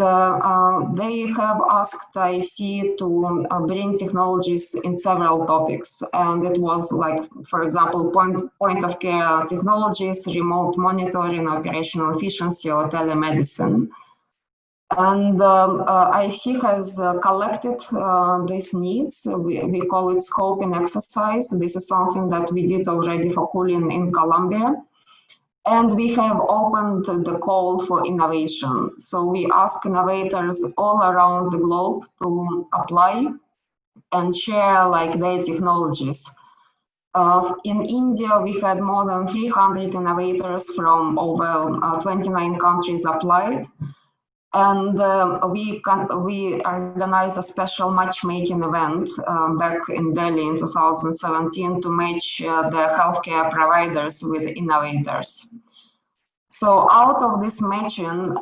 they have asked IFC to bring technologies in several topics. And it was like, for example, point of care technologies, remote monitoring, operational efficiency, or telemedicine. And IFC has collected these needs. We call it scoping exercise. This is something that we did already for cooling in Colombia. And we have opened the call for innovation. So we ask innovators all around the globe to apply and share like their technologies. In India, we had more than 300 innovators from over 29 countries applied. And we organized a special matchmaking event back in Delhi in 2017 to match the healthcare providers with innovators. So out of this matching,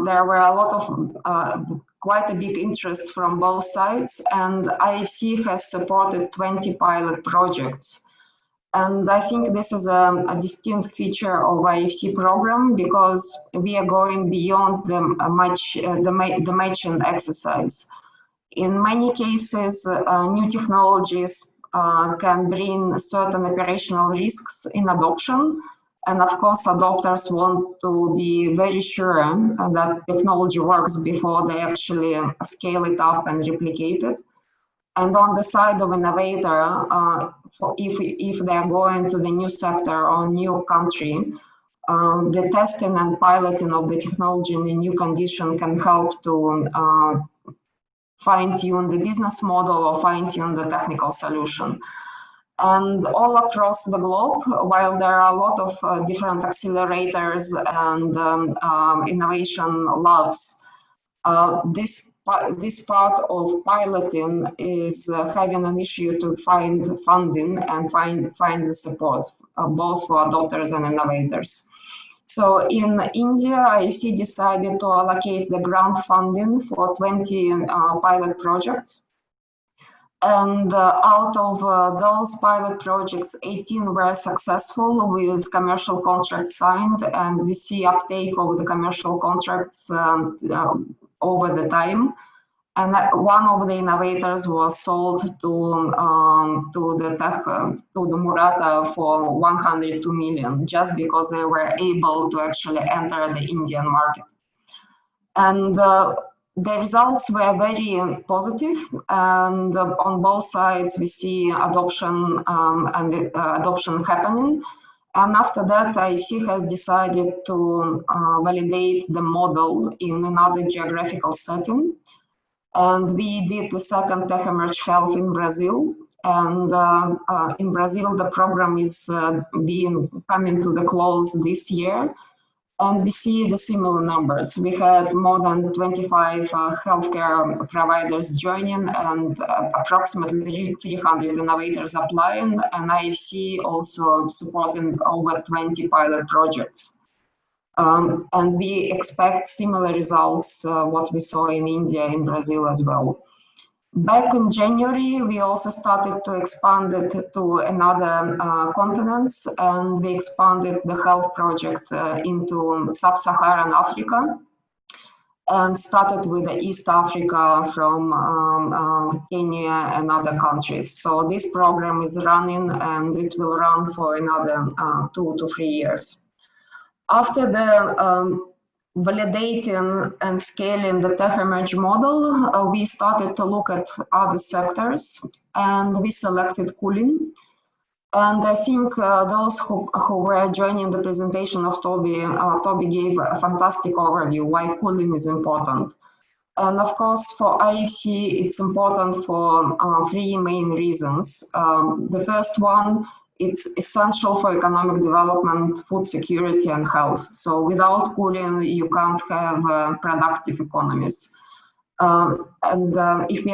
there were a lot of quite a big interest from both sides, and IFC has supported 20 pilot projects. And I think this is a distinct feature of IFC program, because we are going beyond the matching exercise. In many cases, new technologies can bring certain operational risks in adoption. And of course, adopters want to be very sure that technology works before they actually scale it up and replicate it. And on the side of innovator, if they are going to the new sector or new country, the testing and piloting of the technology in a new condition can help to fine-tune the business model or fine-tune the technical solution. And all across the globe, while there are a lot of different accelerators and innovation labs, this part of piloting is having an issue to find funding and find the support, both for adopters and innovators. So in India, IFC decided to allocate the grant funding for 20 pilot projects. And out of those pilot projects, 18 were successful with commercial contracts signed, and we see uptake of the commercial contracts over the time. And one of the innovators was sold to the Murata for 102 million, just because they were able to actually enter the Indian market. And the results were very positive, and on both sides we see adoption and adoption happening. And after that, IFC has decided to validate the model in another geographical setting. And we did the second Tech Emerge Health in Brazil. And in Brazil, the program is coming to the close this year. And we see the similar numbers. We had more than 25 healthcare providers joining, and approximately 300 innovators applying, and IFC also supporting over 20 pilot projects. And we expect similar results, what we saw in India and Brazil as well. Back in January, we also started to expand it to another continents, and we expanded the health project into sub-Saharan Africa, and started with the East Africa from Kenya and other countries. So this program is running, and it will run for another 2 to 3 years. After the validating and scaling the Tech Emerge model, we started to look at other sectors, and we selected cooling. And I think those who were joining the presentation of Toby, Toby gave a fantastic overview why cooling is important. And of course, for IFC, it's important for three main reasons. The first one, it's essential for economic development, food security, and health. So without cooling, you can't have productive economies. If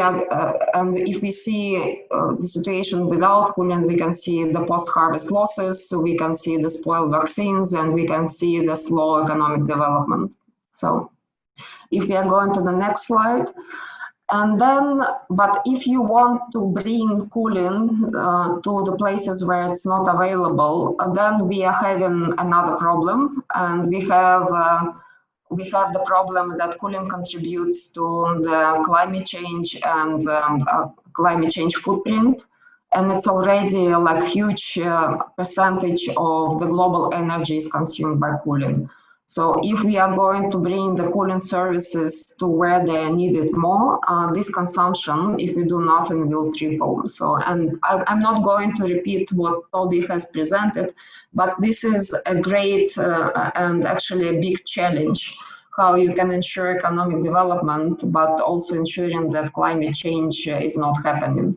we see the situation without cooling, we can see the post-harvest losses, so we can see the spoiled vaccines, and we can see the slow economic development. So if we are going to the next slide, and then, but if you want to bring cooling to the places where it's not available, then we are having another problem, and we have the problem that cooling contributes to the climate change and climate change footprint, and it's already like huge percentage of the global energy is consumed by cooling. So if we are going to bring the cooling services to where they are needed more, this consumption, if we do nothing, will triple. So, and I'm not going to repeat what Toby has presented, but this is a great and actually a big challenge, how you can ensure economic development, but also ensuring that climate change is not happening.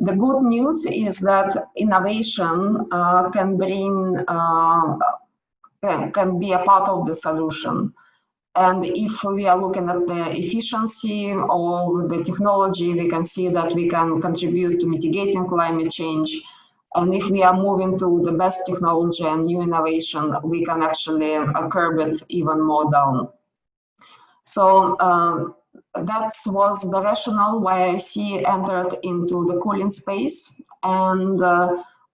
The good news is that innovation can be a part of the solution. And if we are looking at the efficiency of the technology, we can see that we can contribute to mitigating climate change. And if we are moving to the best technology and new innovation, we can actually curb it even more down. So that was the rationale why IFC entered into the cooling space. And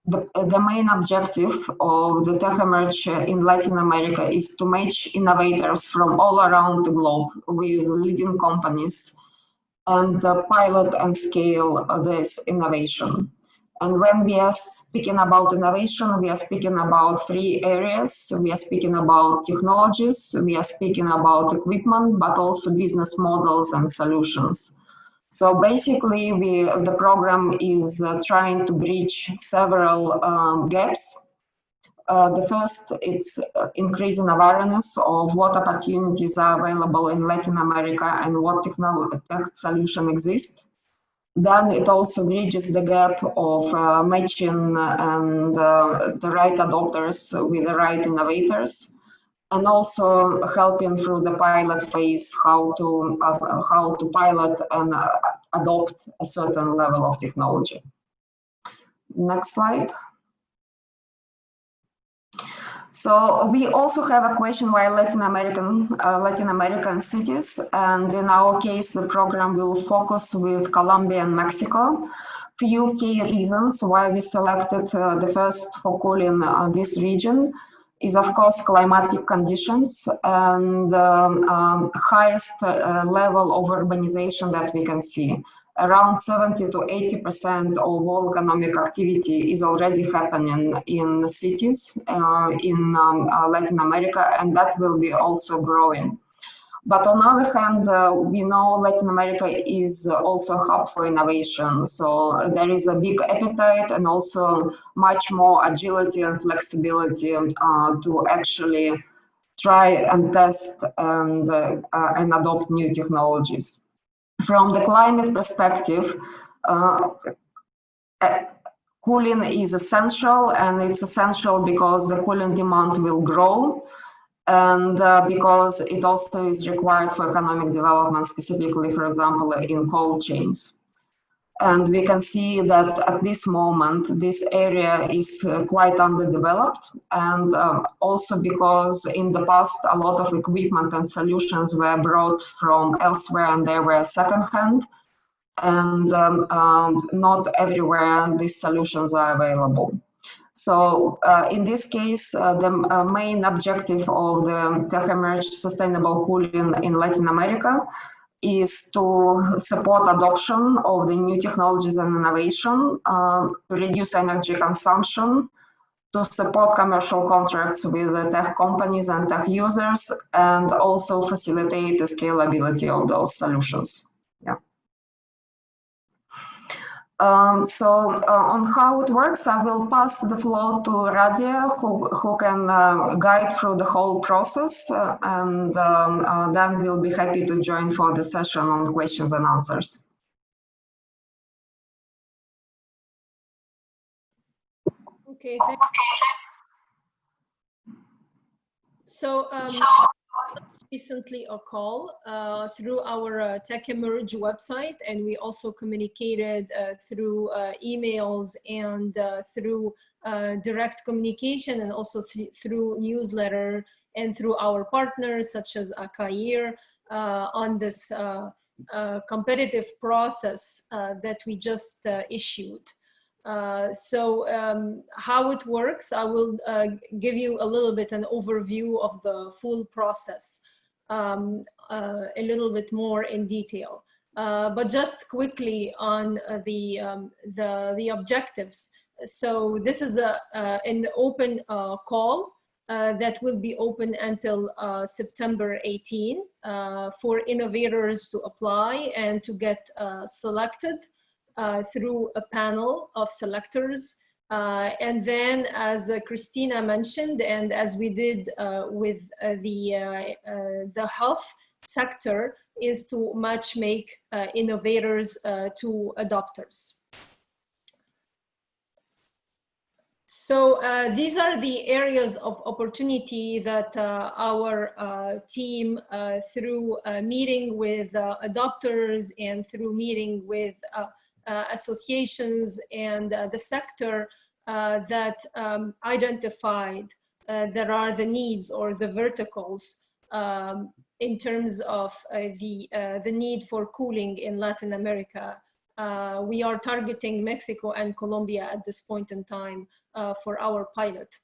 the main objective of the Tech Emerge in Latin America is to match innovators from all around the globe with leading companies and pilot and scale this innovation. And when we are speaking about innovation, we are speaking about three areas. We are speaking about technologies, we are speaking about equipment, but also business models and solutions. So basically, the program is trying to bridge several gaps. The first, it's increasing awareness of what opportunities are available in Latin America and what tech solution exists. Then it also bridges the gap of matching and the right adopters with the right innovators, and also helping through the pilot phase how to pilot and adopt a certain level of technology. Next slide. So we also have a question why Latin American cities, and in our case, the program will focus with Colombia and Mexico. Few key reasons why we selected the first for cooling this region is, of course, climatic conditions and highest level of urbanization that we can see. Around 70 to 80% of all economic activity is already happening in cities in Latin America, and that will be also growing. But on the other hand, we know Latin America is also a hub for innovation. So there is a big appetite and also much more agility and flexibility to actually try and test and adopt new technologies. From the climate perspective, cooling is essential, and it's essential because the cooling demand will grow, and because it also is required for economic development, specifically, for example, in cold chains. And we can see that at this moment, this area is quite underdeveloped, and also because in the past, a lot of equipment and solutions were brought from elsewhere, and they were secondhand, and not everywhere these solutions are available. So in this case, the main objective of the Tech Emerge Sustainable Cooling in Latin America is to support adoption of the new technologies and innovation, to reduce energy consumption, to support commercial contracts with the tech companies and tech users, and also facilitate the scalability of those solutions. Yeah. On how it works, I will pass the floor to Radia, who can guide through the whole process, and then we'll be happy to join for the session on questions and answers. Okay, thank you. So recently a call through our Tech Emerge website, and we also communicated through emails and through direct communication, and also through newsletter and through our partners such as EXPOACAIRE on this competitive process that we just issued. How it works, I will give you a little bit an overview of the full process, a little bit more in detail. But just quickly on the objectives. So this is an open call that will be open until September 18 for innovators to apply and to get selected through a panel of selectors. And then, as Christina mentioned, and as we did with the health sector, is to match make innovators to adopters. So these are the areas of opportunity that our team, through meeting with adopters and through meeting with associations and the sector that identified there are the needs or the verticals in terms of the need for cooling in Latin America. We are targeting Mexico and Colombia at this point in time for our pilot.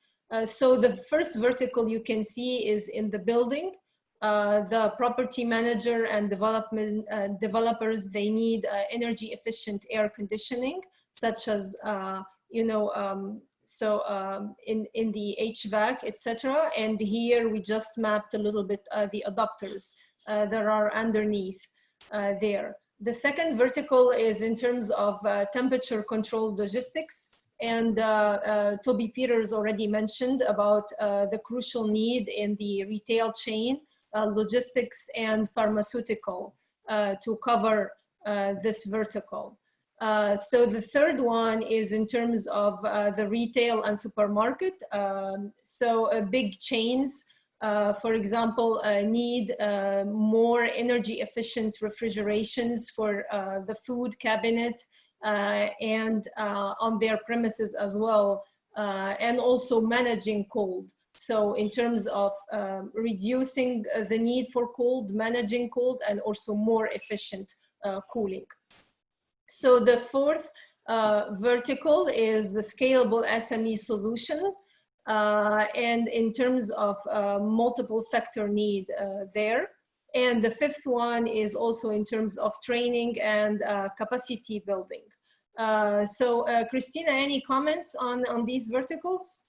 So the first vertical you can see is in the building. The property manager and developers, they need energy efficient air conditioning, such as, in the HVAC, etc. And here we just mapped a little bit the adopters that are underneath there. The second vertical is in terms of temperature controlled logistics. And Toby Peters already mentioned about the crucial need in the retail chain, logistics and pharmaceutical to cover this vertical. So the third one is in terms of the retail and supermarket. So big chains, for example, need more energy efficient refrigerations for the food cabinet and on their premises as well, and also managing cold. So in terms of reducing the need for cold, managing cold, and also more efficient cooling. So the fourth vertical is the scalable SME solution. And in terms of multiple sector need there. And the fifth one is also in terms of training and capacity building. So Christina, any comments on these verticals?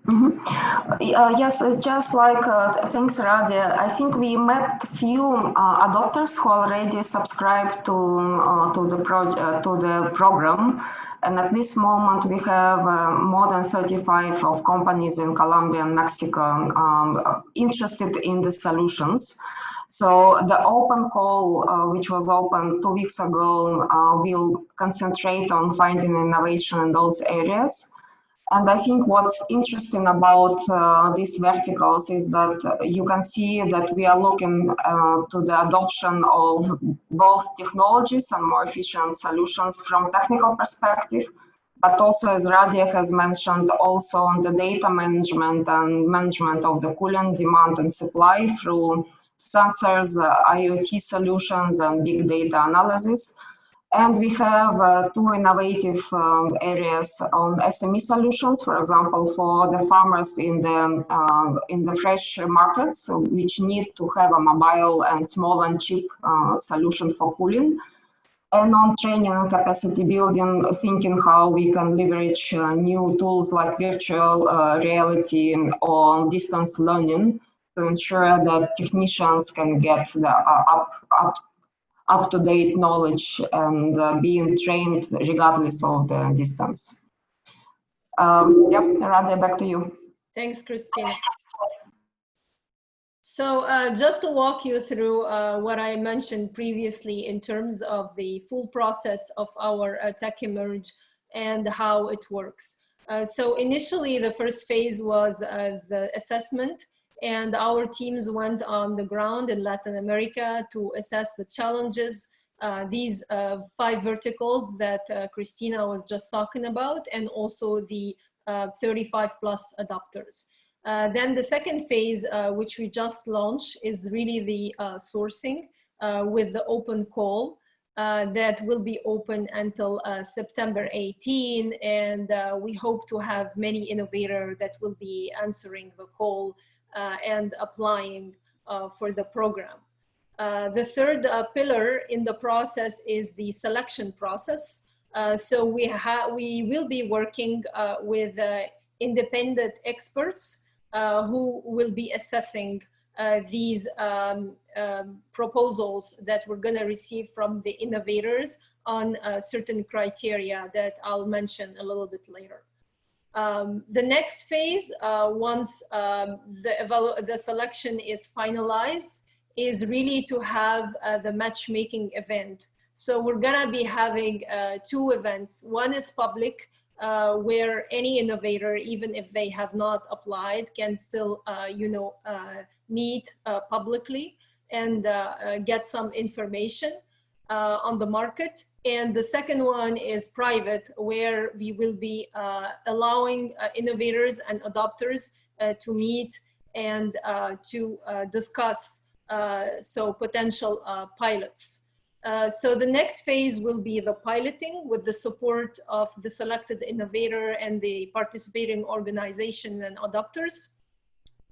Mm-hmm. Yes, just like thanks, Radia. I think we met few adopters who already subscribed to the program, and at this moment we have more than 35 of companies in Colombia and Mexico interested in the solutions. So the open call, which was open 2 weeks ago, will concentrate on finding innovation in those areas. And I think what's interesting about these verticals is that you can see that we are looking to the adoption of both technologies and more efficient solutions from technical perspective, but also, as Radia has mentioned, also on the data management and management of the cooling demand and supply through sensors, IoT solutions, and big data analysis. And we have two innovative areas on SME solutions, for example, for the farmers in the fresh markets, which need to have a mobile and small and cheap solution for cooling. And on training and capacity building, thinking how we can leverage new tools like virtual reality or distance learning to ensure that technicians can get the up-to-date knowledge and being trained regardless of the distance. Yep, Radia, back to you. Thanks, Christina. So just to walk you through what I mentioned previously in terms of the full process of our Tech Emerge and how it works. So initially, the first phase was the assessment, and our teams went on the ground in Latin America to assess the challenges, these 5 verticals that Christina was just talking about, and also the 35+ adopters. Then the second phase, which we just launched, is really the sourcing with the open call that will be open until September 18. And we hope to have many innovators that will be answering the call and applying for the program. The third pillar in the process is the selection process. So we will be working with independent experts who will be assessing these proposals that we're going to receive from the innovators on certain criteria that I'll mention a little bit later. The next phase, once the selection is finalized, is really to have the matchmaking event. So we're going to be having 2 events. One is public, where any innovator, even if they have not applied, can still, meet publicly and get some information on the market. And the second one is private, where we will be allowing innovators and adopters to meet and to discuss potential pilots. So the next phase will be the piloting with the support of the selected innovator and the participating organization and adopters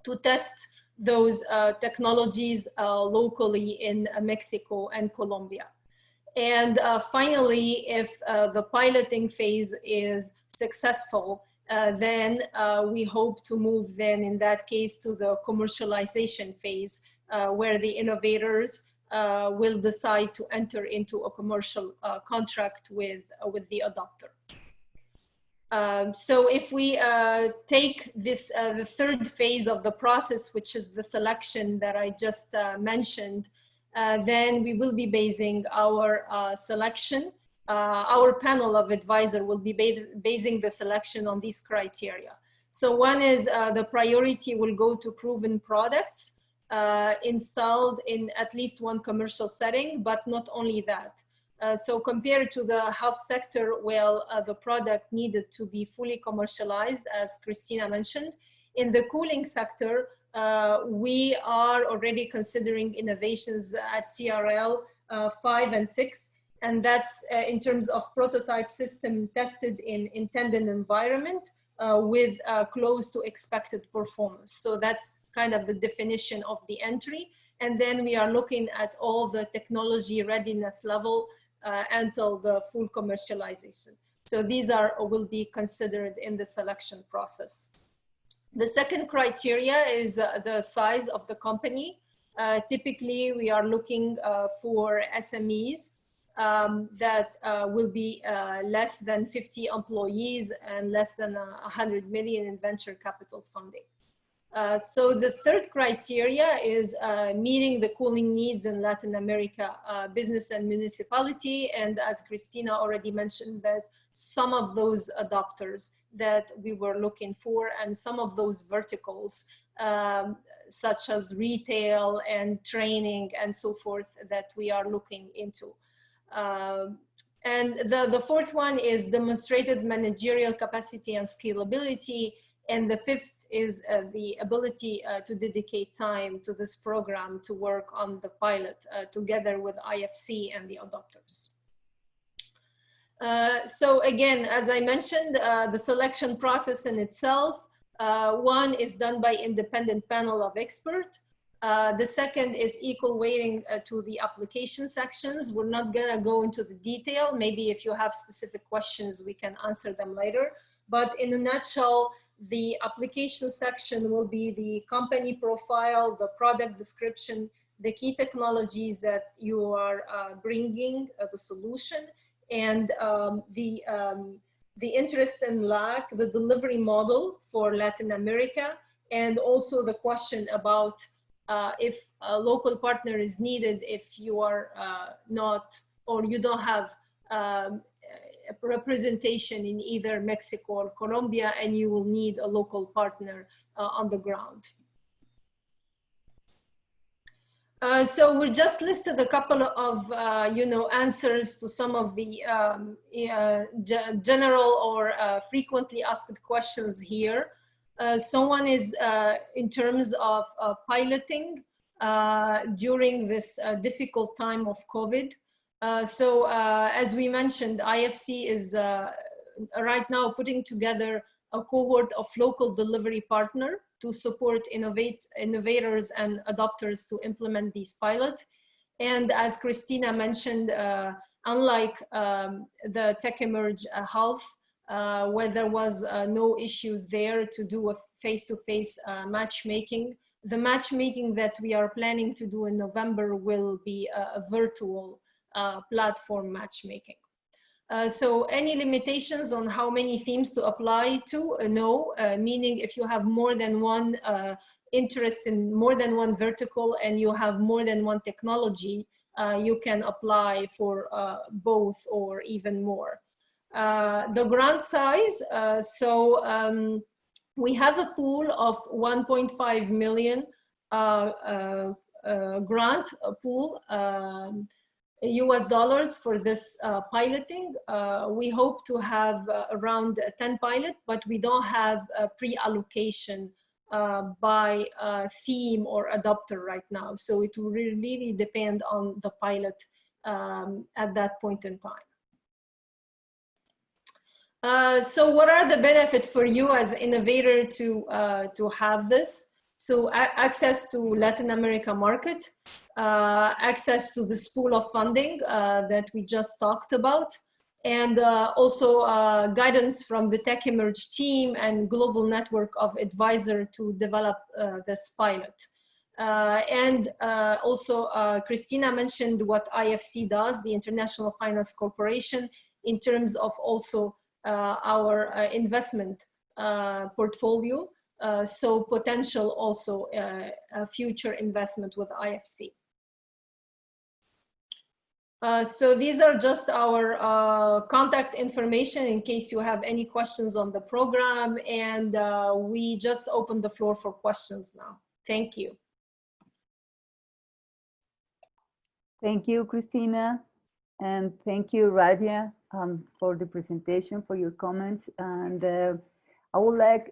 to test those technologies locally in Mexico and Colombia. And finally, if the piloting phase is successful, then we hope to move then in that case to the commercialization phase, where the innovators will decide to enter into a commercial contract with the adopter. So if we take this, the third phase of the process, which is the selection that I just mentioned, then we will be basing our selection, our panel of advisor will be basing the selection on these criteria. So one is the priority will go to proven products, installed in at least one commercial setting, but not only that. So compared to the health sector, well, the product needed to be fully commercialized, as Christina mentioned. In the cooling sector, we are already considering innovations at TRL 5 and 6, and that's in terms of prototype system tested in intended environment, with close to expected performance. So that's kind of the definition of the entry. And then we are looking at all the technology readiness level until the full commercialization. So these will be considered in the selection process. The second criteria is the size of the company. Typically, we are looking for SMEs that will be less than 50 employees and less than 100 million in venture capital funding. So the third criteria is meeting the cooling needs in Latin America, business and municipality. And as Christina already mentioned, there's some of those adopters that we were looking for, and some of those verticals, such as retail and training and so forth, that we are looking into. And the fourth one is demonstrated managerial capacity and scalability. And the fifth is the ability to dedicate time to this program to work on the pilot together with IFC and the adopters. So again, as I mentioned, the selection process in itself, one is done by independent panel of experts. The second is equal weighting to the application sections. We're not gonna go into the detail. Maybe if you have specific questions, we can answer them later. But in a nutshell, the application section will be the company profile, the product description, the key technologies that you are bringing, the solution, and the interest in LAC, the delivery model for Latin America, and also the question about if a local partner is needed if you are not, or you don't have representation in either Mexico or Colombia, and you will need a local partner on the ground. So we just listed a couple of, answers to some of the general or frequently asked questions here. Someone is in terms of piloting during this difficult time of COVID. So as we mentioned, IFC is right now putting together a cohort of local delivery partner to support innovators and adopters to implement these pilots. And as Christina mentioned, unlike the TechEmerge Health, where there was no issues there to do a face-to-face matchmaking, the matchmaking that we are planning to do in November will be a virtual platform matchmaking. So any limitations on how many themes to apply to? No, meaning if you have more than one interest in more than one vertical and you have more than one technology, you can apply for both or even more. The grant size, we have a pool of 1.5 million grant pool, US dollars for this piloting. We hope to have around 10 pilots, but we don't have a pre-allocation by theme or adopter right now. So it will really depend on the pilot at that point in time. So what are the benefits for you as innovator to have this? So access to Latin America market, access to this pool of funding that we just talked about, and also guidance from the TechEmerge team and global network of advisors to develop this pilot. And also Christina mentioned what IFC does, the International Finance Corporation, in terms of also our investment portfolio. So potential also future investment with IFC. So these are just our contact information in case you have any questions on the program, and we just open the floor for questions now. Thank you. Thank you, Christina, and thank you, Radia, for the presentation, for your comments. And I would like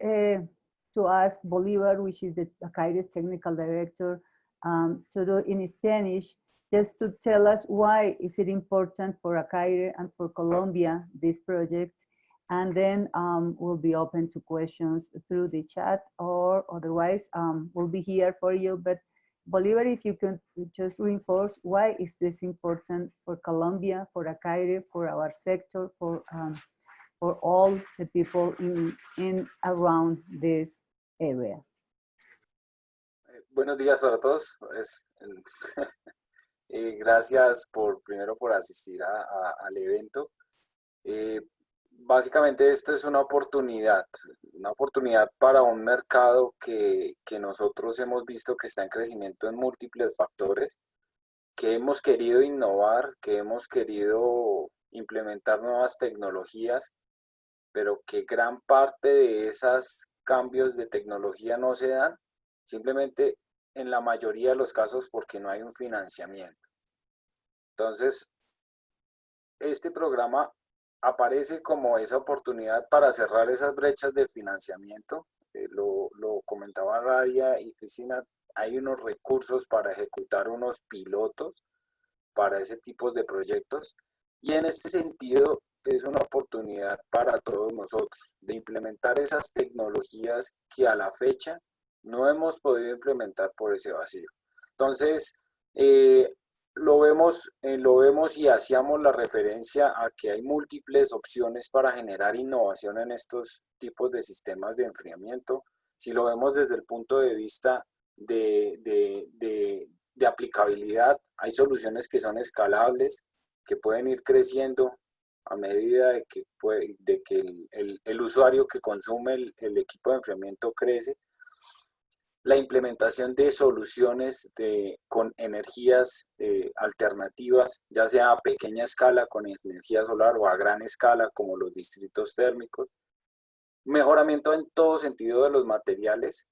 to ask Bolivar, which is the ACAIRE's technical director, to do in Spanish, just to tell us why is it important for ACAIRE and for Colombia, this project, and then we'll be open to questions through the chat, or otherwise we'll be here for you. But Bolivar, if you could just reinforce why is this important for Colombia, for ACAIRE, for our sector, for all the people in around this area. Buenos días para todos. Gracias primero por asistir al evento. Básicamente esto es una oportunidad para un mercado que nosotros hemos visto que está en crecimiento en múltiples factores, que hemos querido innovar, que hemos querido implementar nuevas tecnologías, pero que gran parte de esos cambios de tecnología no se dan, simplemente en la mayoría de los casos porque no hay un financiamiento. Entonces, este programa aparece como esa oportunidad para cerrar esas brechas de financiamiento. Lo comentaba Radia y Cristina, hay unos recursos para ejecutar unos pilotos para ese tipo de proyectos, y en este sentido es una oportunidad para todos nosotros de implementar esas tecnologías que a la fecha no hemos podido implementar por ese vacío. Entonces, lo vemos y hacíamos la referencia a que hay múltiples opciones para generar innovación en estos tipos de sistemas de enfriamiento. Si lo vemos desde el punto de vista de de aplicabilidad. Hay soluciones que son escalables, que pueden ir creciendo a medida de que, el usuario que consume el equipo de enfriamiento crece. La implementación de soluciones con energías alternativas, ya sea a pequeña escala con energía solar o a gran escala como los distritos térmicos. Mejoramiento en todo sentido de los materiales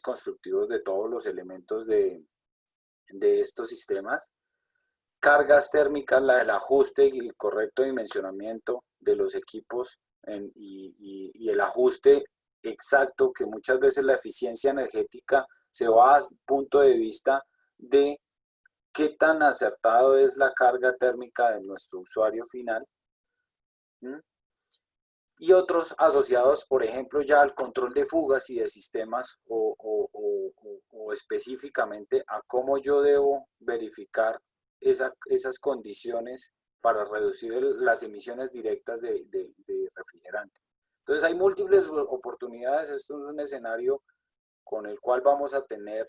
constructivos de todos los elementos de estos sistemas. Cargas térmicas, el ajuste y el correcto dimensionamiento de los equipos y el ajuste exacto, que muchas veces la eficiencia energética se va a punto de vista de qué tan acertado es la carga térmica de nuestro usuario final. Y otros asociados, por ejemplo, ya al control de fugas y de sistemas o específicamente a cómo yo debo verificar esas condiciones para reducir las emisiones directas de refrigerante. Entonces hay múltiples oportunidades. Esto es un escenario con el cual vamos a tener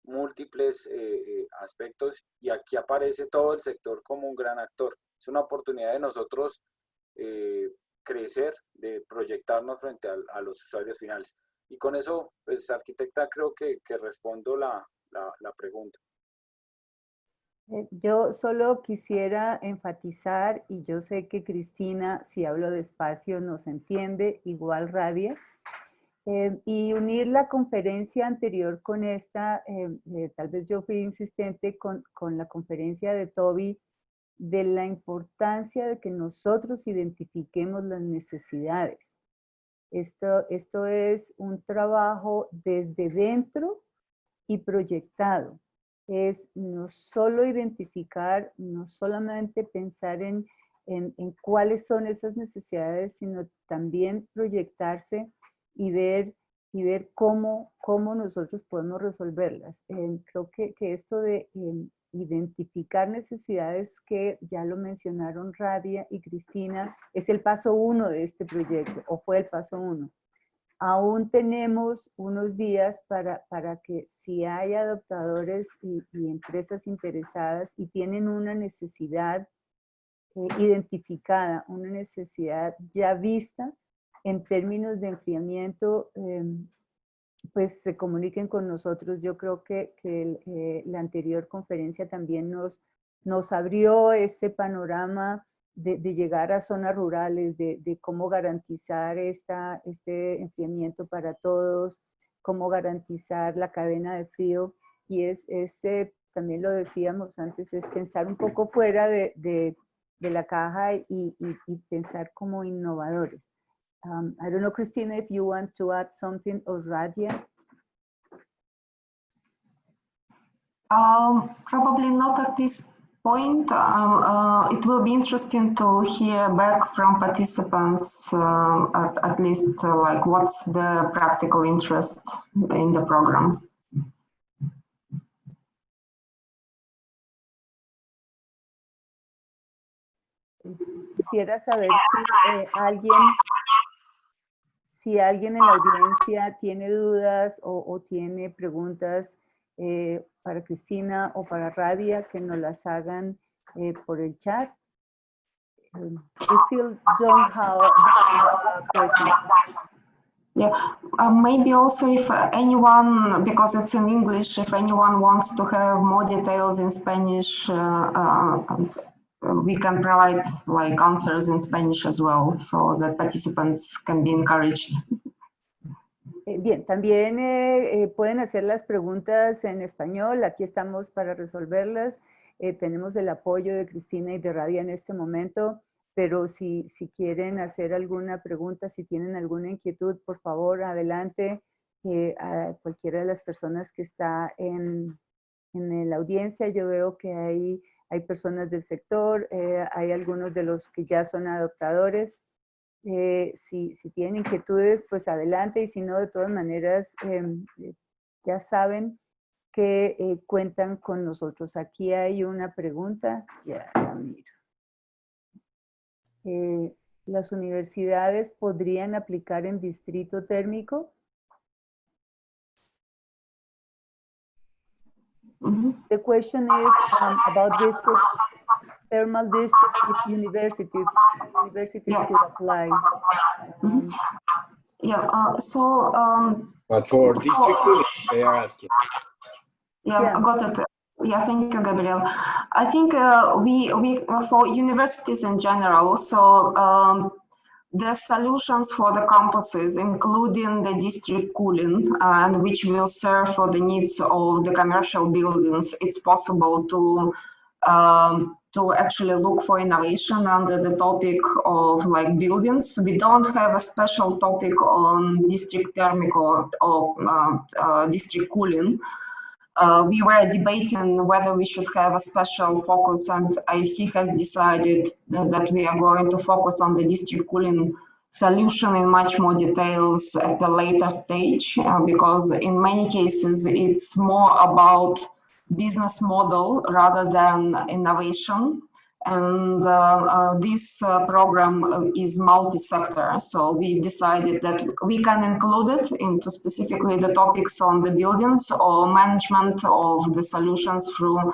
múltiples aspectos, y aquí aparece todo el sector como un gran actor. Es una oportunidad de nosotros crecer, de proyectarnos frente a los usuarios finales. Y con eso, pues, arquitecta, creo que respondo la pregunta. Yo solo quisiera enfatizar, y yo sé que Cristina, si hablo despacio, nos entiende, igual Radia, y unir la conferencia anterior con esta, tal vez yo fui insistente con la conferencia de Toby, de la importancia de que nosotros identifiquemos las necesidades. Esto es un trabajo desde dentro y proyectado. Es no solo identificar, no solamente pensar en cuáles son esas necesidades, sino también proyectarse y ver cómo nosotros podemos resolverlas. Creo que esto de identificar necesidades, que ya lo mencionaron Radia y Cristina, es el paso 1 de este proyecto, o fue el paso 1. Aún tenemos unos días para que, si hay adoptadores y empresas interesadas y tienen una necesidad identificada, una necesidad ya vista en términos de enfriamiento, pues se comuniquen con nosotros. Yo creo que la anterior conferencia también nos abrió este panorama de llegar a zonas rurales, de cómo garantizar este enfriamiento para todos, cómo garantizar la cadena de frío, y también lo decíamos antes, es pensar un poco fuera de la caja y pensar como innovadores. I don't know, Christina, if you want to add something, or Radia. Probably not at this point. It will be interesting to hear back from participants, at least like what's the practical interest in the program. Quisiera saber si alguien en la audiencia tiene dudas o tiene preguntas para Cristina o para Radia, que nos las hagan por el chat. We still don't have questions. Yeah, maybe also if anyone, because it's in English, if anyone wants to have more details in Spanish, we can provide like answers in Spanish as well, so that participants can be encouraged. Bien, también pueden hacer las preguntas en español. Aquí estamos para resolverlas. Tenemos el apoyo de Cristina y de Radia en este momento, pero si quieren hacer alguna pregunta, si tienen alguna inquietud, por favor, adelante. A cualquiera de las personas que está en la audiencia, yo veo que hay personas del sector, hay algunos de los que ya son adoptadores. Si tienen inquietudes, pues adelante, y si no, de todas maneras, ya saben que cuentan con nosotros. Aquí hay una pregunta, ya la miro. ¿Las universidades podrían aplicar en distrito térmico? The question is about district, thermal district, if universities could apply. But for district cooling, they are asking. Yeah, got it. Yeah, thank you, Gabriel. I think we for universities in general, so the solutions for the campuses, including the district cooling, and which will serve for the needs of the commercial buildings, it's possible to actually look for innovation under the topic of like buildings. We don't have a special topic on district thermic or district cooling. We were debating whether we should have a special focus, and IFC has decided that we are going to focus on the district cooling solution in much more details at the later stage, because in many cases it's more about business model rather than innovation. And this program is multi-sector, so we decided that we can include it into specifically the topics on the buildings or management of the solutions through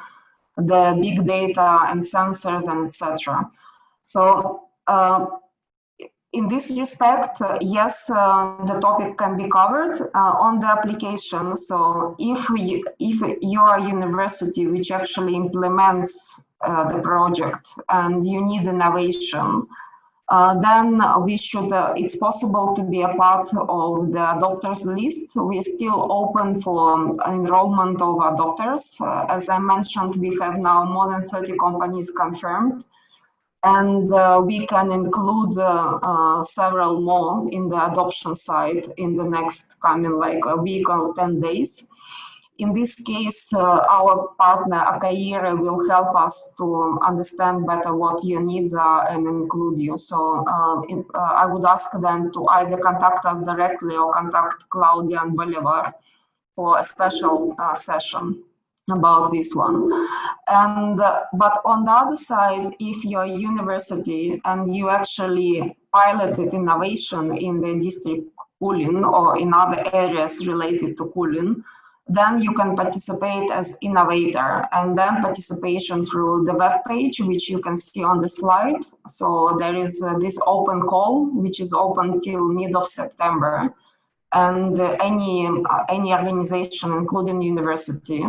the big data and sensors and etc. So in this respect, yes, the topic can be covered on the application. So if you are a university which actually implements the project and you need innovation, then we should, it's possible to be a part of the adopters list. We're still open for enrollment of adopters. As I mentioned, we have now more than 30 companies confirmed. And we can include several more in the adoption side in the next coming like a week or 10 days. In this case, our partner EXPOACAIRE will help us to understand better what your needs are and include you. So I would ask them to either contact us directly or contact Claudia and Bolivar for a special session about this one. And but on the other side, if you're a university and you actually piloted innovation in the district cooling or in other areas related to cooling, then you can participate as innovator, and then participation through the web page, which you can see on the slide. So there is this open call, which is open till mid of September. And any organization, including university,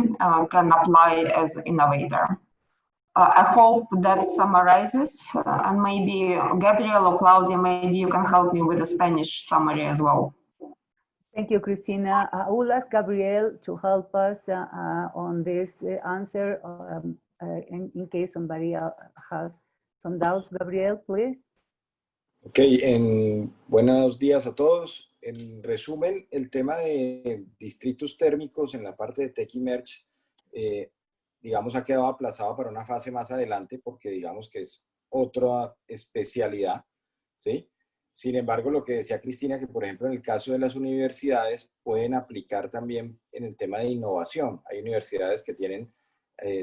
can apply as innovator. I hope that summarizes, and maybe Gabriel or Claudia, maybe you can help me with the Spanish summary as well. Thank you, Cristina. I will ask Gabriel to help us on this answer in case somebody has some doubts. Gabriel, please. Ok, buenos días a todos. En resumen, el tema de distritos térmicos en la parte de TechEmerge, digamos, ha quedado aplazado para una fase más adelante porque digamos que es otra especialidad, ¿sí? Sin embargo, lo que decía Cristina, que por ejemplo en el caso de las universidades pueden aplicar también en el tema de innovación. Hay universidades que tienen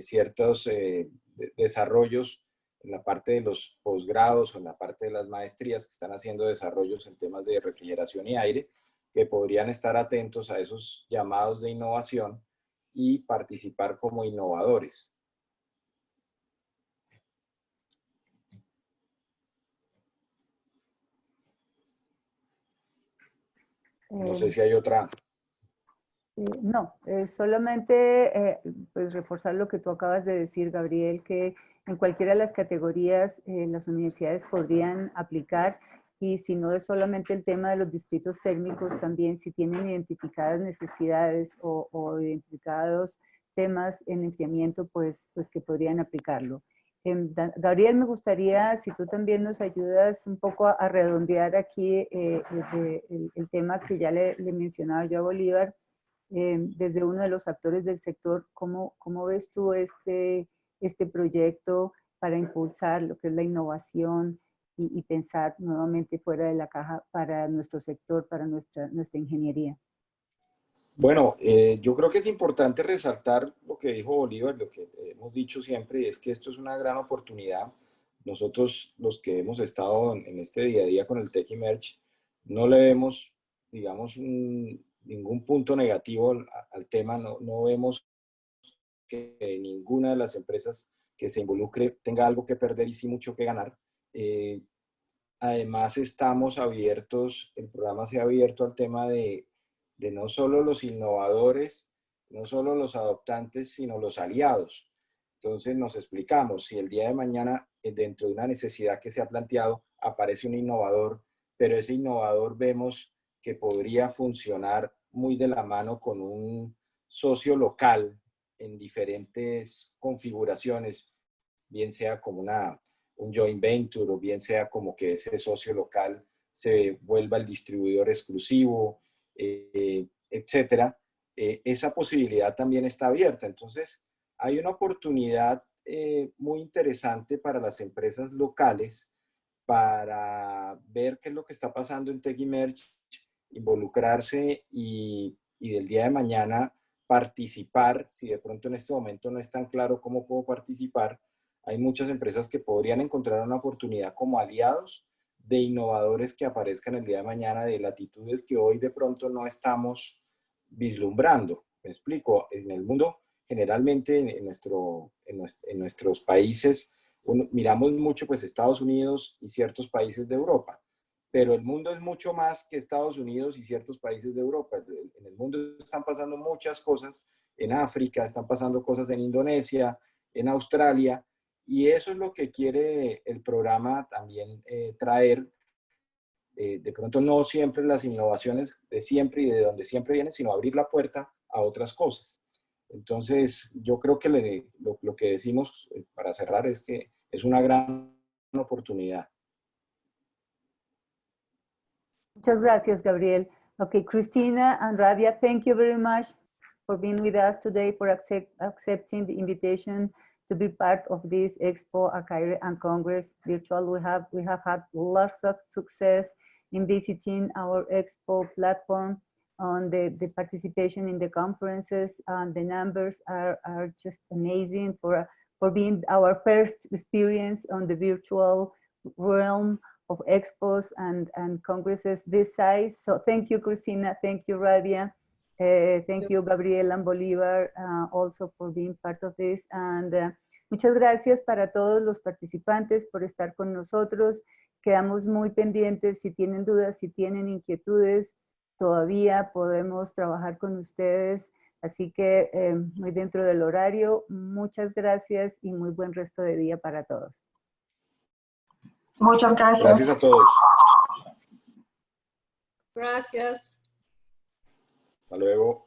ciertos desarrollos en la parte de los posgrados o en la parte de las maestrías que están haciendo desarrollos en temas de refrigeración y aire, que podrían estar atentos a esos llamados de innovación y participar como innovadores. No sé si hay otra. No, solamente pues reforzar lo que tú acabas de decir, Gabriel, que en cualquiera de las categorías las universidades podrían aplicar, y si no es solamente el tema de los distritos térmicos, también si tienen identificadas necesidades o identificados temas en enfriamiento, pues que podrían aplicarlo. Gabriel, me gustaría si tú también nos ayudas un poco a redondear aquí el tema que ya le mencionaba yo a Bolívar, desde uno de los actores del sector. ¿Cómo ves tú este proyecto para impulsar lo que es la innovación y pensar nuevamente fuera de la caja para nuestro sector, para nuestra ingeniería? Bueno, yo creo que es importante resaltar lo que dijo Bolívar, lo que hemos dicho siempre, es que esto es una gran oportunidad. Nosotros, los que hemos estado en este día a día con el TechEmerge, no le vemos, digamos, ningún punto negativo al tema, no vemos que ninguna de las empresas que se involucre tenga algo que perder y sí mucho que ganar. Además estamos abiertos, el programa se ha abierto al tema de no solo los innovadores, no solo los adoptantes, sino los aliados. Entonces nos explicamos, si el día de mañana, dentro de una necesidad que se ha planteado, aparece un innovador, pero ese innovador vemos que podría funcionar muy de la mano con un socio local en diferentes configuraciones, bien sea como un joint venture o bien sea como que ese socio local se vuelva el distribuidor exclusivo, etcétera. Esa posibilidad también está abierta. Entonces, hay una oportunidad muy interesante para las empresas locales para ver qué es lo que está pasando en Tech Emerge, involucrarse y del día de mañana participar. Si de pronto en este momento no es tan claro cómo puedo participar, hay muchas empresas que podrían encontrar una oportunidad como aliados de innovadores que aparezcan el día de mañana de latitudes que hoy de pronto no estamos vislumbrando. Me explico, en el mundo generalmente en nuestros países miramos mucho pues Estados Unidos y ciertos países de Europa, pero el mundo es mucho más que Estados Unidos y ciertos países de Europa. En el mundo están pasando muchas cosas, en África están pasando cosas, en Indonesia, en Australia, y eso es lo que quiere el programa también traer. De pronto no siempre las innovaciones de siempre y de donde siempre vienen, sino abrir la puerta a otras cosas. Entonces, yo creo que lo que decimos para cerrar es que es una gran oportunidad. Muchas gracias, Gabriel. Okay, Christina and Radia, thank you very much for being with us today, for accepting the invitation to be part of this EXPOACAIRE and Congress virtual. We have had lots of success in visiting our Expo platform, on the participation in the conferences, and the numbers are just amazing for being our first experience on the virtual realm of expos and congresses this size. So thank you, Cristina. Thank you, Radia. Thank you, Gabriel and Bolívar, also for being part of this. And muchas gracias para todos los participantes por estar con nosotros. Quedamos muy pendientes. Si tienen dudas, si tienen inquietudes, todavía podemos trabajar con ustedes. Así que muy dentro del horario. Muchas gracias y muy buen resto de día para todos. Muchas gracias. Gracias a todos. Gracias. Hasta luego.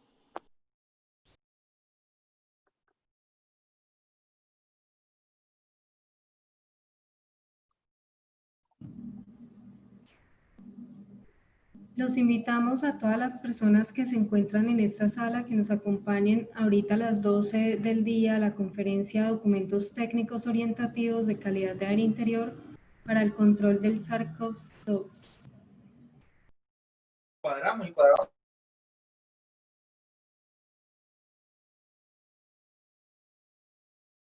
Los invitamos a todas las personas que se encuentran en esta sala que nos acompañen ahorita a las 12 del día a la conferencia Documentos Técnicos Orientativos de Calidad de Aire Interior para el control del SARS-CoV-2. Cuadramos y cuadramos.